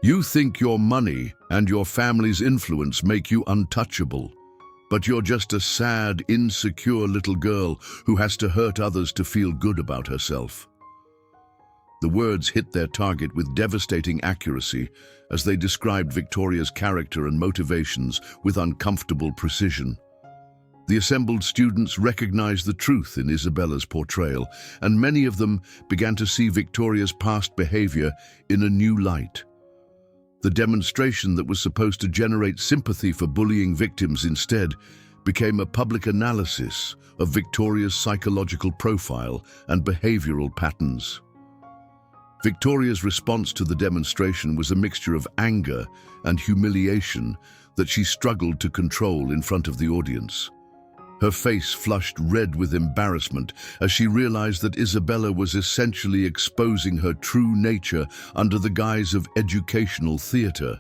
A: You think your money and your family's influence make you untouchable, but you're just a sad, insecure little girl who has to hurt others to feel good about herself. The words hit their target with devastating accuracy as they described Victoria's character and motivations with uncomfortable precision. The assembled students recognized the truth in Isabella's portrayal, and many of them began to see Victoria's past behavior in a new light. The demonstration that was supposed to generate sympathy for bullying victims instead became a public analysis of Victoria's psychological profile and behavioral patterns. Victoria's response to the demonstration was a mixture of anger and humiliation that she struggled to control in front of the audience. Her face flushed red with embarrassment as she realized that Isabella was essentially exposing her true nature under the guise of educational theater.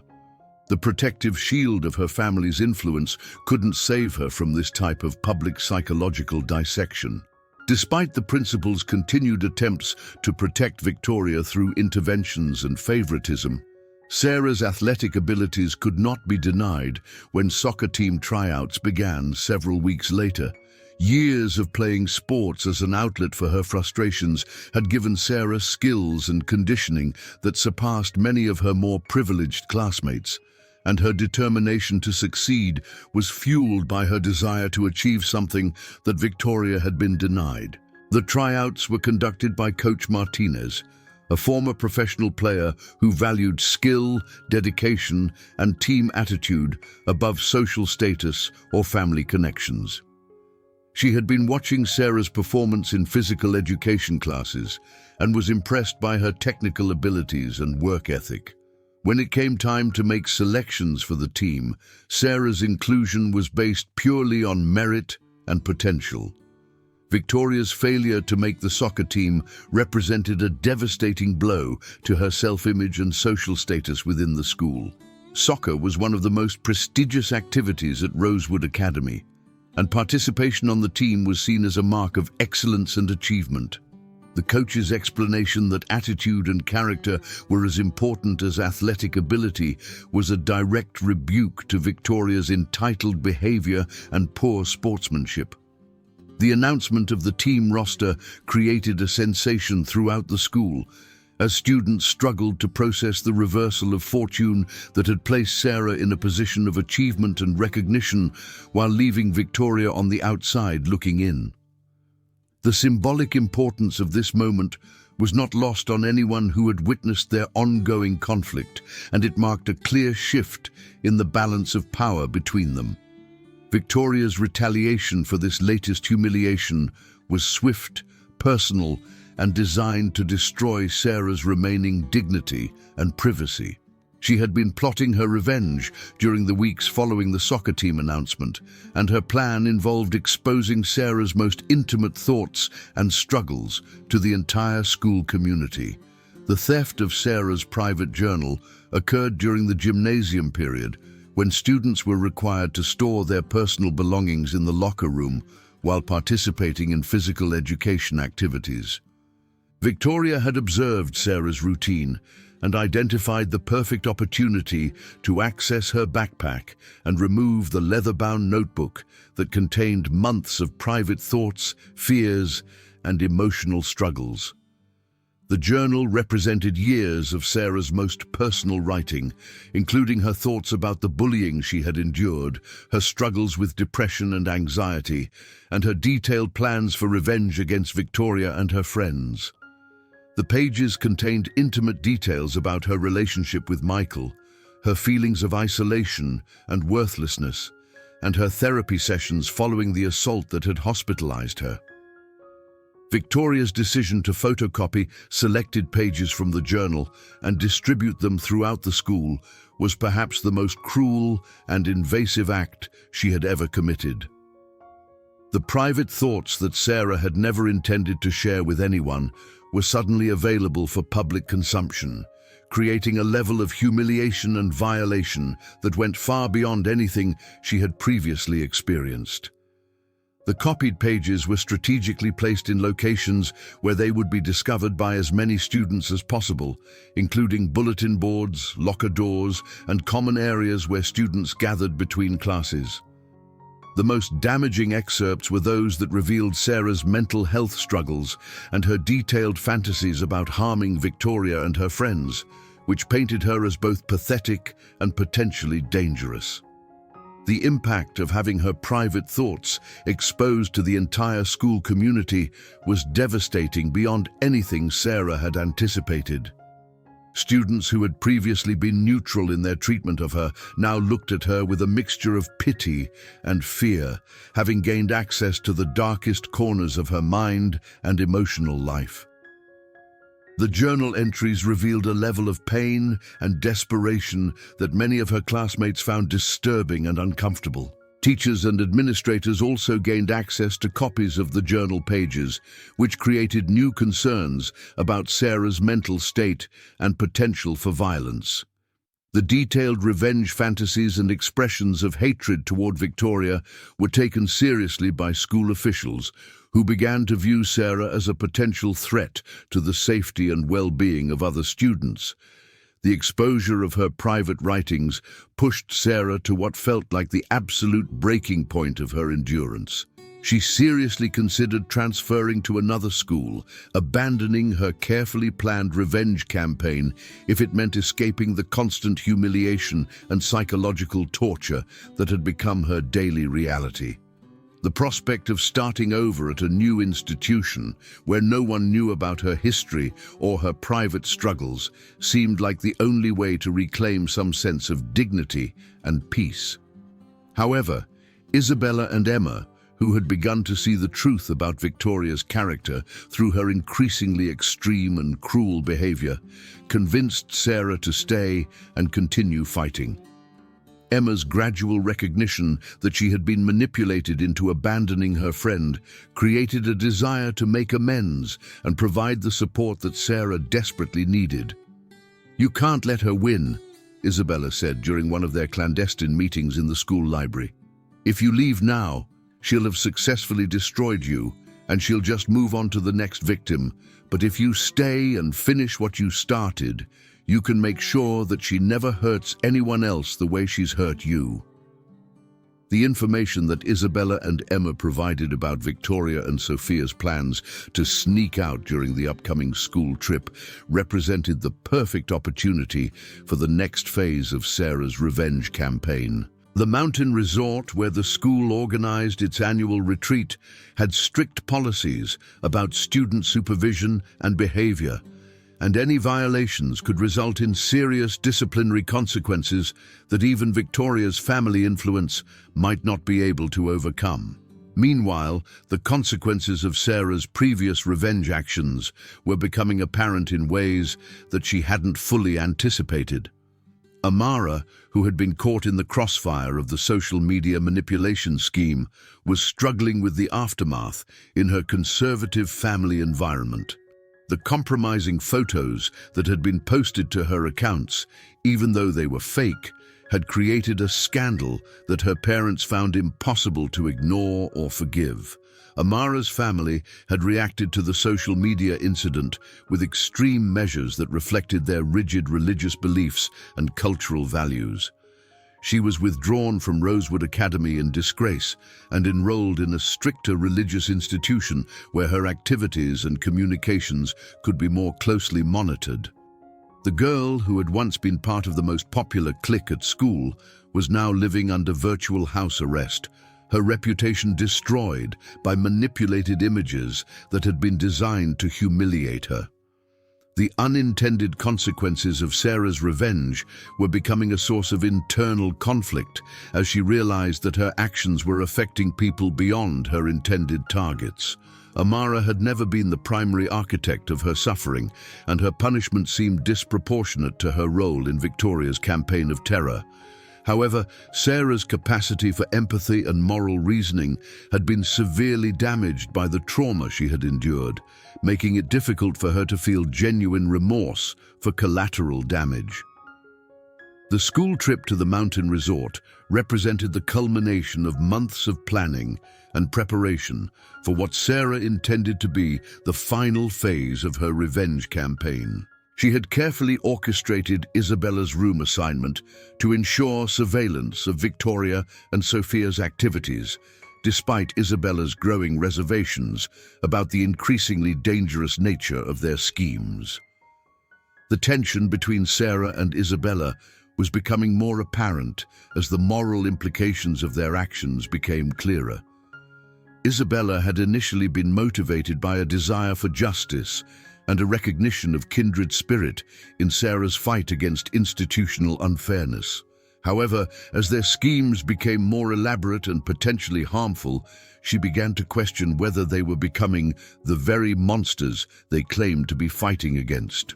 A: The protective shield of her family's influence couldn't save her from this type of public psychological dissection. Despite the principal's continued attempts to protect Victoria through interventions and favoritism, Sarah's athletic abilities could not be denied when soccer team tryouts began several weeks later. Years of playing sports as an outlet for her frustrations had given Sarah skills and conditioning that surpassed many of her more privileged classmates, and her determination to succeed was fueled by her desire to achieve something that Victoria had been denied. The tryouts were conducted by Coach Martinez, a former professional player who valued skill, dedication, and team attitude above social status or family connections. She had been watching Sarah's performance in physical education classes and was impressed by her technical abilities and work ethic. When it came time to make selections for the team, Sarah's inclusion was based purely on merit and potential. Victoria's failure to make the soccer team represented a devastating blow to her self-image and social status within the school. Soccer was one of the most prestigious activities at Rosewood Academy, and participation on the team was seen as a mark of excellence and achievement. The coach's explanation that attitude and character were as important as athletic ability was a direct rebuke to Victoria's entitled behavior and poor sportsmanship. The announcement of the team roster created a sensation throughout the school, as students struggled to process the reversal of fortune that had placed Sarah in a position of achievement and recognition while leaving Victoria on the outside looking in. The symbolic importance of this moment was not lost on anyone who had witnessed their ongoing conflict, and it marked a clear shift in the balance of power between them. Victoria's retaliation for this latest humiliation was swift, personal, and designed to destroy Sarah's remaining dignity and privacy. She had been plotting her revenge during the weeks following the soccer team announcement, and her plan involved exposing Sarah's most intimate thoughts and struggles to the entire school community. The theft of Sarah's private journal occurred during the gymnasium period, when students were required to store their personal belongings in the locker room while participating in physical education activities. Victoria had observed Sarah's routine and identified the perfect opportunity to access her backpack and remove the leather-bound notebook that contained months of private thoughts, fears, and emotional struggles. The journal represented years of Sarah's most personal writing, including her thoughts about the bullying she had endured, her struggles with depression and anxiety, and her detailed plans for revenge against Victoria and her friends. The pages contained intimate details about her relationship with Michael, her feelings of isolation and worthlessness, and her therapy sessions following the assault that had hospitalized her. Victoria's decision to photocopy selected pages from the journal and distribute them throughout the school was perhaps the most cruel and invasive act she had ever committed. The private thoughts that Sarah had never intended to share with anyone were suddenly available for public consumption, creating a level of humiliation and violation that went far beyond anything she had previously experienced. The copied pages were strategically placed in locations where they would be discovered by as many students as possible, including bulletin boards, locker doors, and common areas where students gathered between classes. The most damaging excerpts were those that revealed Sarah's mental health struggles and her detailed fantasies about harming Victoria and her friends, which painted her as both pathetic and potentially dangerous. The impact of having her private thoughts exposed to the entire school community was devastating beyond anything Sarah had anticipated. Students who had previously been neutral in their treatment of her now looked at her with a mixture of pity and fear, having gained access to the darkest corners of her mind and emotional life. The journal entries revealed a level of pain and desperation that many of her classmates found disturbing and uncomfortable. Teachers and administrators also gained access to copies of the journal pages, which created new concerns about Sarah's mental state and potential for violence. The detailed revenge fantasies and expressions of hatred toward Victoria were taken seriously by school officials, who began to view Sarah as a potential threat to the safety and well-being of other students. The exposure of her private writings pushed Sarah to what felt like the absolute breaking point of her endurance. She seriously considered transferring to another school, abandoning her carefully planned revenge campaign if it meant escaping the constant humiliation and psychological torture that had become her daily reality. The prospect of starting over at a new institution, where no one knew about her history or her private struggles, seemed like the only way to reclaim some sense of dignity and peace. However, Isabella and Emma, who had begun to see the truth about Victoria's character through her increasingly extreme and cruel behavior, convinced Sarah to stay and continue fighting. Emma's gradual recognition that she had been manipulated into abandoning her friend created a desire to make amends and provide the support that Sarah desperately needed. "You can't let her win," Isabella said during one of their clandestine meetings in the school library. "If you leave now, she'll have successfully destroyed you, and she'll just move on to the next victim. But if you stay and finish what you started, you can make sure that she never hurts anyone else the way she's hurt you." The information that Isabella and Emma provided about Victoria and Sophia's plans to sneak out during the upcoming school trip represented the perfect opportunity for the next phase of Sarah's revenge campaign. The mountain resort where the school organized its annual retreat had strict policies about student supervision and behavior, and any violations could result in serious disciplinary consequences that even Victoria's family influence might not be able to overcome. Meanwhile, the consequences of Sarah's previous revenge actions were becoming apparent in ways that she hadn't fully anticipated. Amara, who had been caught in the crossfire of the social media manipulation scheme, was struggling with the aftermath in her conservative family environment. The compromising photos that had been posted to her accounts, even though they were fake, had created a scandal that her parents found impossible to ignore or forgive. Amara's family had reacted to the social media incident with extreme measures that reflected their rigid religious beliefs and cultural values. She was withdrawn from Rosewood Academy in disgrace and enrolled in a stricter religious institution where her activities and communications could be more closely monitored. The girl, who had once been part of the most popular clique at school, was now living under virtual house arrest, her reputation destroyed by manipulated images that had been designed to humiliate her. The unintended consequences of Sarah's revenge were becoming a source of internal conflict as she realized that her actions were affecting people beyond her intended targets. Amara had never been the primary architect of her suffering, and her punishment seemed disproportionate to her role in Victoria's campaign of terror. However, Sarah's capacity for empathy and moral reasoning had been severely damaged by the trauma she had endured, making it difficult for her to feel genuine remorse for collateral damage. The school trip to the mountain resort represented the culmination of months of planning and preparation for what Sarah intended to be the final phase of her revenge campaign. She had carefully orchestrated Isabella's room assignment to ensure surveillance of Victoria and Sophia's activities, despite Isabella's growing reservations about the increasingly dangerous nature of their schemes. The tension between Sarah and Isabella was becoming more apparent as the moral implications of their actions became clearer. Isabella had initially been motivated by a desire for justice and a recognition of kindred spirit in Sarah's fight against institutional unfairness. However, as their schemes became more elaborate and potentially harmful, she began to question whether they were becoming the very monsters they claimed to be fighting against.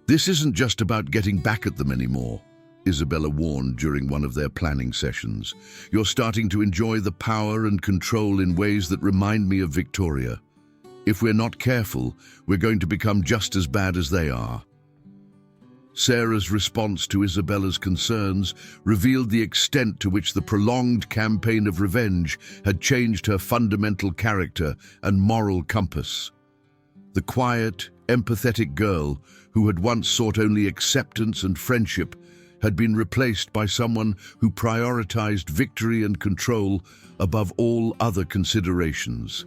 A: "This isn't just about getting back at them anymore," Isabella warned during one of their planning sessions. "You're starting to enjoy the power and control in ways that remind me of Victoria. If we're not careful, we're going to become just as bad as they are." Sarah's response to Isabella's concerns revealed the extent to which the prolonged campaign of revenge had changed her fundamental character and moral compass. The quiet, empathetic girl who had once sought only acceptance and friendship had been replaced by someone who prioritized victory and control above all other considerations.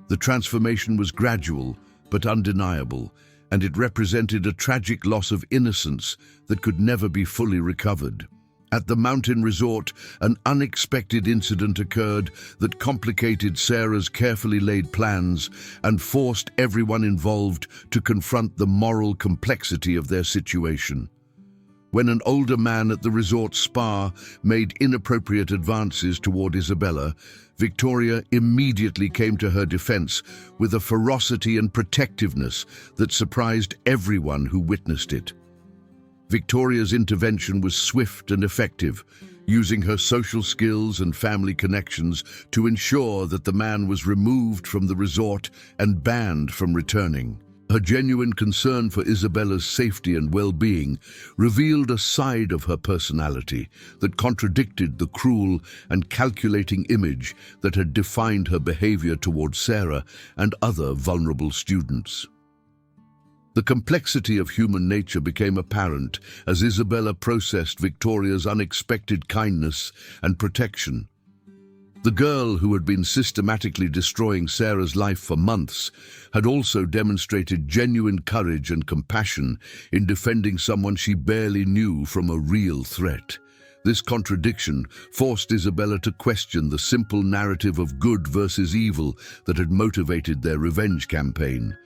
A: The transformation was gradual but undeniable, and it represented a tragic loss of innocence that could never be fully recovered. At the mountain resort, an unexpected incident occurred that complicated Sarah's carefully laid plans and forced everyone involved to confront the moral complexity of their situation. When an older man at the resort spa made inappropriate advances toward Isabella, Victoria immediately came to her defense with a ferocity and protectiveness that surprised everyone who witnessed it. Victoria's intervention was swift and effective, using her social skills and family connections to ensure that the man was removed from the resort and banned from returning. Her genuine concern for Isabella's safety and well-being revealed a side of her personality that contradicted the cruel and calculating image that had defined her behavior toward Sarah and other vulnerable students. The complexity of human nature became apparent as Isabella processed Victoria's unexpected kindness and protection. The girl who had been systematically destroying Sarah's life for months had also demonstrated genuine courage and compassion in defending someone she barely knew from a real threat. This contradiction forced Isabella to question the simple narrative of good versus evil that had motivated their revenge campaign.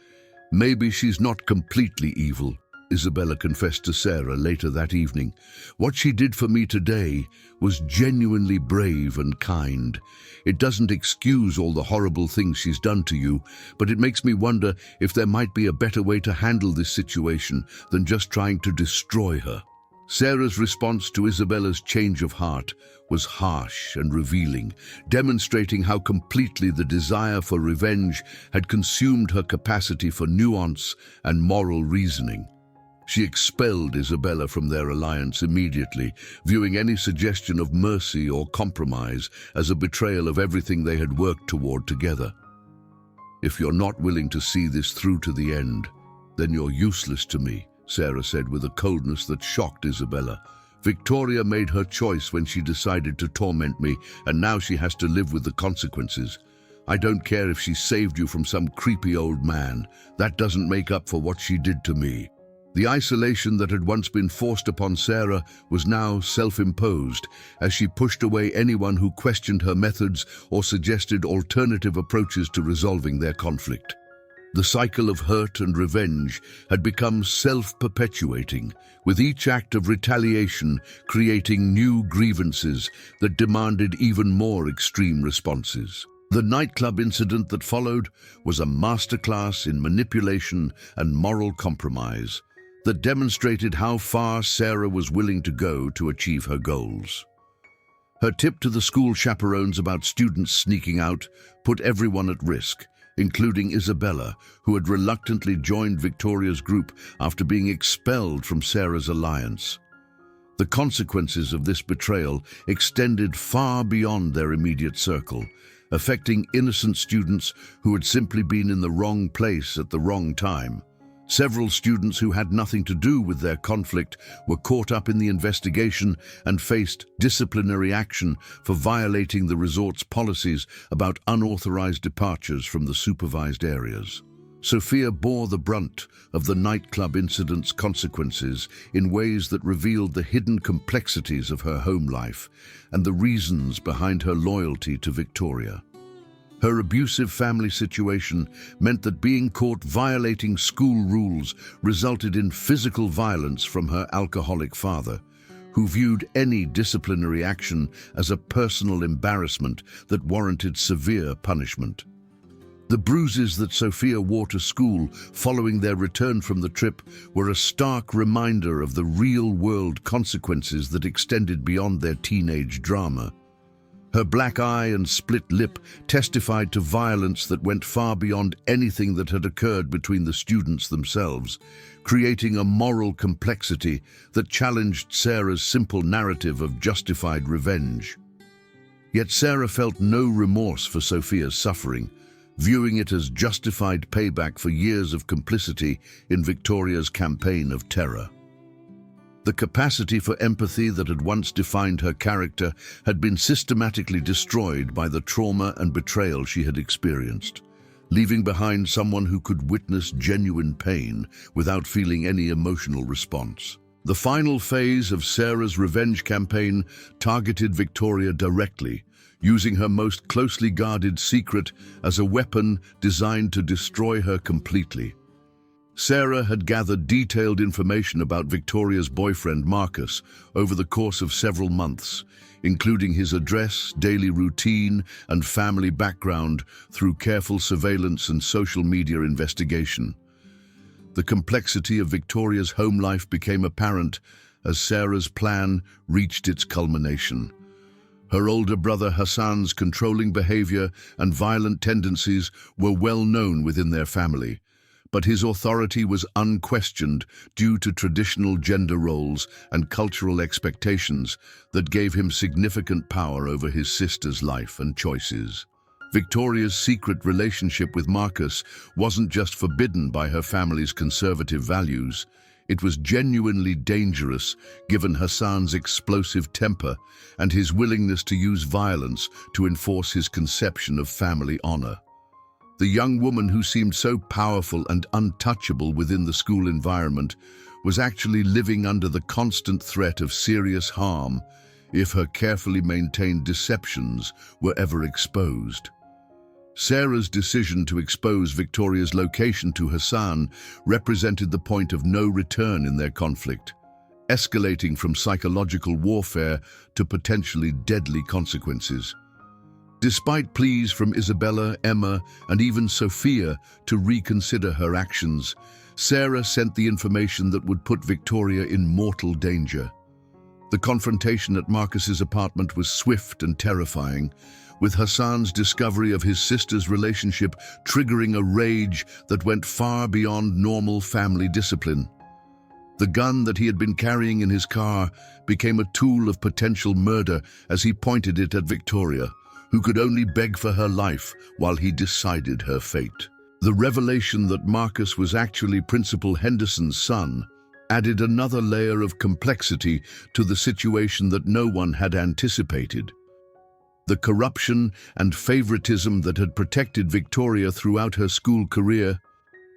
A: "Maybe she's not completely evil," Isabella confessed to Sarah later that evening. "What she did for me today was genuinely brave and kind. It doesn't excuse all the horrible things she's done to you, but it makes me wonder if there might be a better way to handle this situation than just trying to destroy her." Sarah's response to Isabella's change of heart was harsh and revealing, demonstrating how completely the desire for revenge had consumed her capacity for nuance and moral reasoning. She expelled Isabella from their alliance immediately, viewing any suggestion of mercy or compromise as a betrayal of everything they had worked toward together. "If you're not willing to see this through to the end, then you're useless to me," Sarah said with a coldness that shocked Isabella. "Victoria made her choice when she decided to torment me, and now she has to live with the consequences. I don't care if she saved you from some creepy old man. That doesn't make up for what she did to me." The isolation that had once been forced upon Sarah was now self-imposed, as she pushed away anyone who questioned her methods or suggested alternative approaches to resolving their conflict. The cycle of hurt and revenge had become self-perpetuating, with each act of retaliation creating new grievances that demanded even more extreme responses. The nightclub incident that followed was a masterclass in manipulation and moral compromise. that demonstrated how far Sarah was willing to go to achieve her goals. Her tip to the school chaperones about students sneaking out put everyone at risk, including Isabella, who had reluctantly joined Victoria's group after being expelled from Sarah's alliance. The consequences of this betrayal extended far beyond their immediate circle, affecting innocent students who had simply been in the wrong place at the wrong time. Several students who had nothing to do with their conflict were caught up in the investigation and faced disciplinary action for violating the resort's policies about unauthorized departures from the supervised areas. Sophia bore the brunt of the nightclub incident's consequences in ways that revealed the hidden complexities of her home life and the reasons behind her loyalty to Victoria. Her abusive family situation meant that being caught violating school rules resulted in physical violence from her alcoholic father, who viewed any disciplinary action as a personal embarrassment that warranted severe punishment. The bruises that Sophia wore to school following their return from the trip were a stark reminder of the real-world consequences that extended beyond their teenage drama. Her black eye and split lip testified to violence that went far beyond anything that had occurred between the students themselves, creating a moral complexity that challenged Sarah's simple narrative of justified revenge. Yet Sarah felt no remorse for Sophia's suffering, viewing it as justified payback for years of complicity in Victoria's campaign of terror. The capacity for empathy that had once defined her character had been systematically destroyed by the trauma and betrayal she had experienced, leaving behind someone who could witness genuine pain without feeling any emotional response. The final phase of Sarah's revenge campaign targeted Victoria directly, using her most closely guarded secret as a weapon designed to destroy her completely. Sarah had gathered detailed information about Victoria's boyfriend Marcus over the course of several months, including his address, daily routine, and family background through careful surveillance and social media investigation. The complexity of Victoria's home life became apparent as Sarah's plan reached its culmination. Her older brother Hassan's controlling behavior and violent tendencies were well known within their family, but his authority was unquestioned due to traditional gender roles and cultural expectations that gave him significant power over his sister's life and choices. Victoria's secret relationship with Marcus wasn't just forbidden by her family's conservative values. It was genuinely dangerous given Hassan's explosive temper and his willingness to use violence to enforce his conception of family honor. The young woman who seemed so powerful and untouchable within the school environment was actually living under the constant threat of serious harm if her carefully maintained deceptions were ever exposed. Sarah's decision to expose Victoria's location to Hassan represented the point of no return in their conflict, escalating from psychological warfare to potentially deadly consequences. Despite pleas from Isabella, Emma, and even Sophia to reconsider her actions, Sarah sent the information that would put Victoria in mortal danger. The confrontation at Marcus's apartment was swift and terrifying, with Hassan's discovery of his sister's relationship triggering a rage that went far beyond normal family discipline. The gun that he had been carrying in his car became a tool of potential murder as he pointed it at Victoria, who could only beg for her life while he decided her fate. The revelation that Marcus was actually Principal Henderson's son added another layer of complexity to the situation that no one had anticipated. The corruption and favoritism that had protected Victoria throughout her school career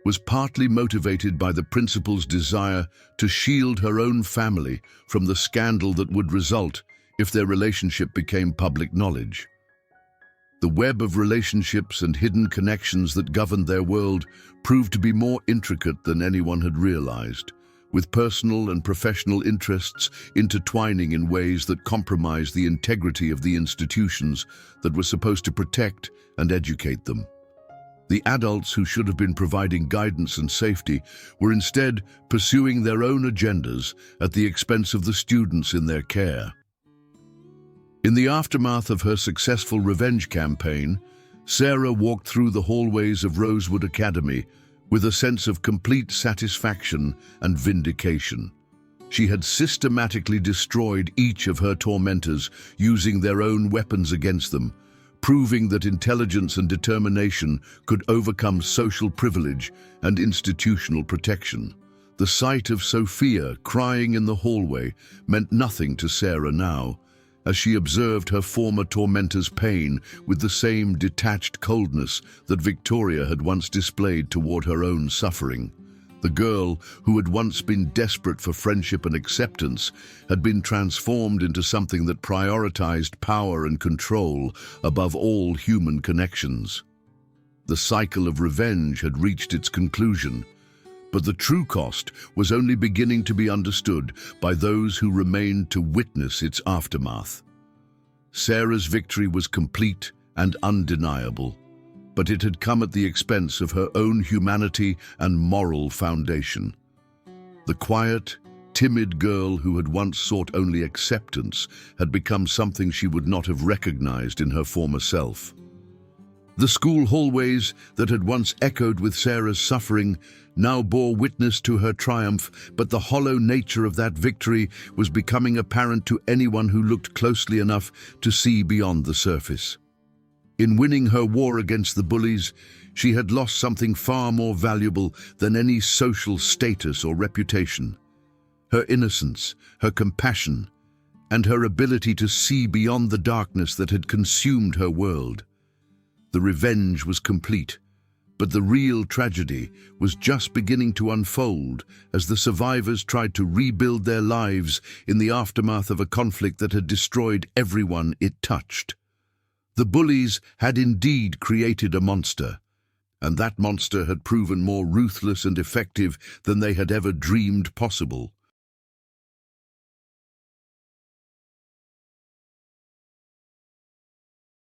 A: was partly motivated by the principal's desire to shield her own family from the scandal that would result if their relationship became public knowledge. The web of relationships and hidden connections that governed their world proved to be more intricate than anyone had realized, with personal and professional interests intertwining in ways that compromised the integrity of the institutions that were supposed to protect and educate them. The adults who should have been providing guidance and safety were instead pursuing their own agendas at the expense of the students in their care. In the aftermath of her successful revenge campaign, Sarah walked through the hallways of Rosewood Academy with a sense of complete satisfaction and vindication. She had systematically destroyed each of her tormentors using their own weapons against them, proving that intelligence and determination could overcome social privilege and institutional protection. The sight of Sophia crying in the hallway meant nothing to Sarah now, as she observed her former tormentor's pain with the same detached coldness that Victoria had once displayed toward her own suffering. The girl, who had once been desperate for friendship and acceptance, had been transformed into something that prioritized power and control above all human connections. The cycle of revenge had reached its conclusion, but the true cost was only beginning to be understood by those who remained to witness its aftermath. Sarah's victory was complete and undeniable, but it had come at the expense of her own humanity and moral foundation. The quiet, timid girl who had once sought only acceptance had become something she would not have recognized in her former self. The school hallways that had once echoed with Sarah's suffering now bore witness to her triumph, but the hollow nature of that victory was becoming apparent to anyone who looked closely enough to see beyond the surface. In winning her war against the bullies, she had lost something far more valuable than any social status or reputation: her innocence, her compassion, and her ability to see beyond the darkness that had consumed her world. The revenge was complete, but the real tragedy was just beginning to unfold as the survivors tried to rebuild their lives in the aftermath of a conflict that had destroyed everyone it touched. The bullies had indeed created a monster, and that monster had proven more ruthless and effective than they had ever dreamed possible.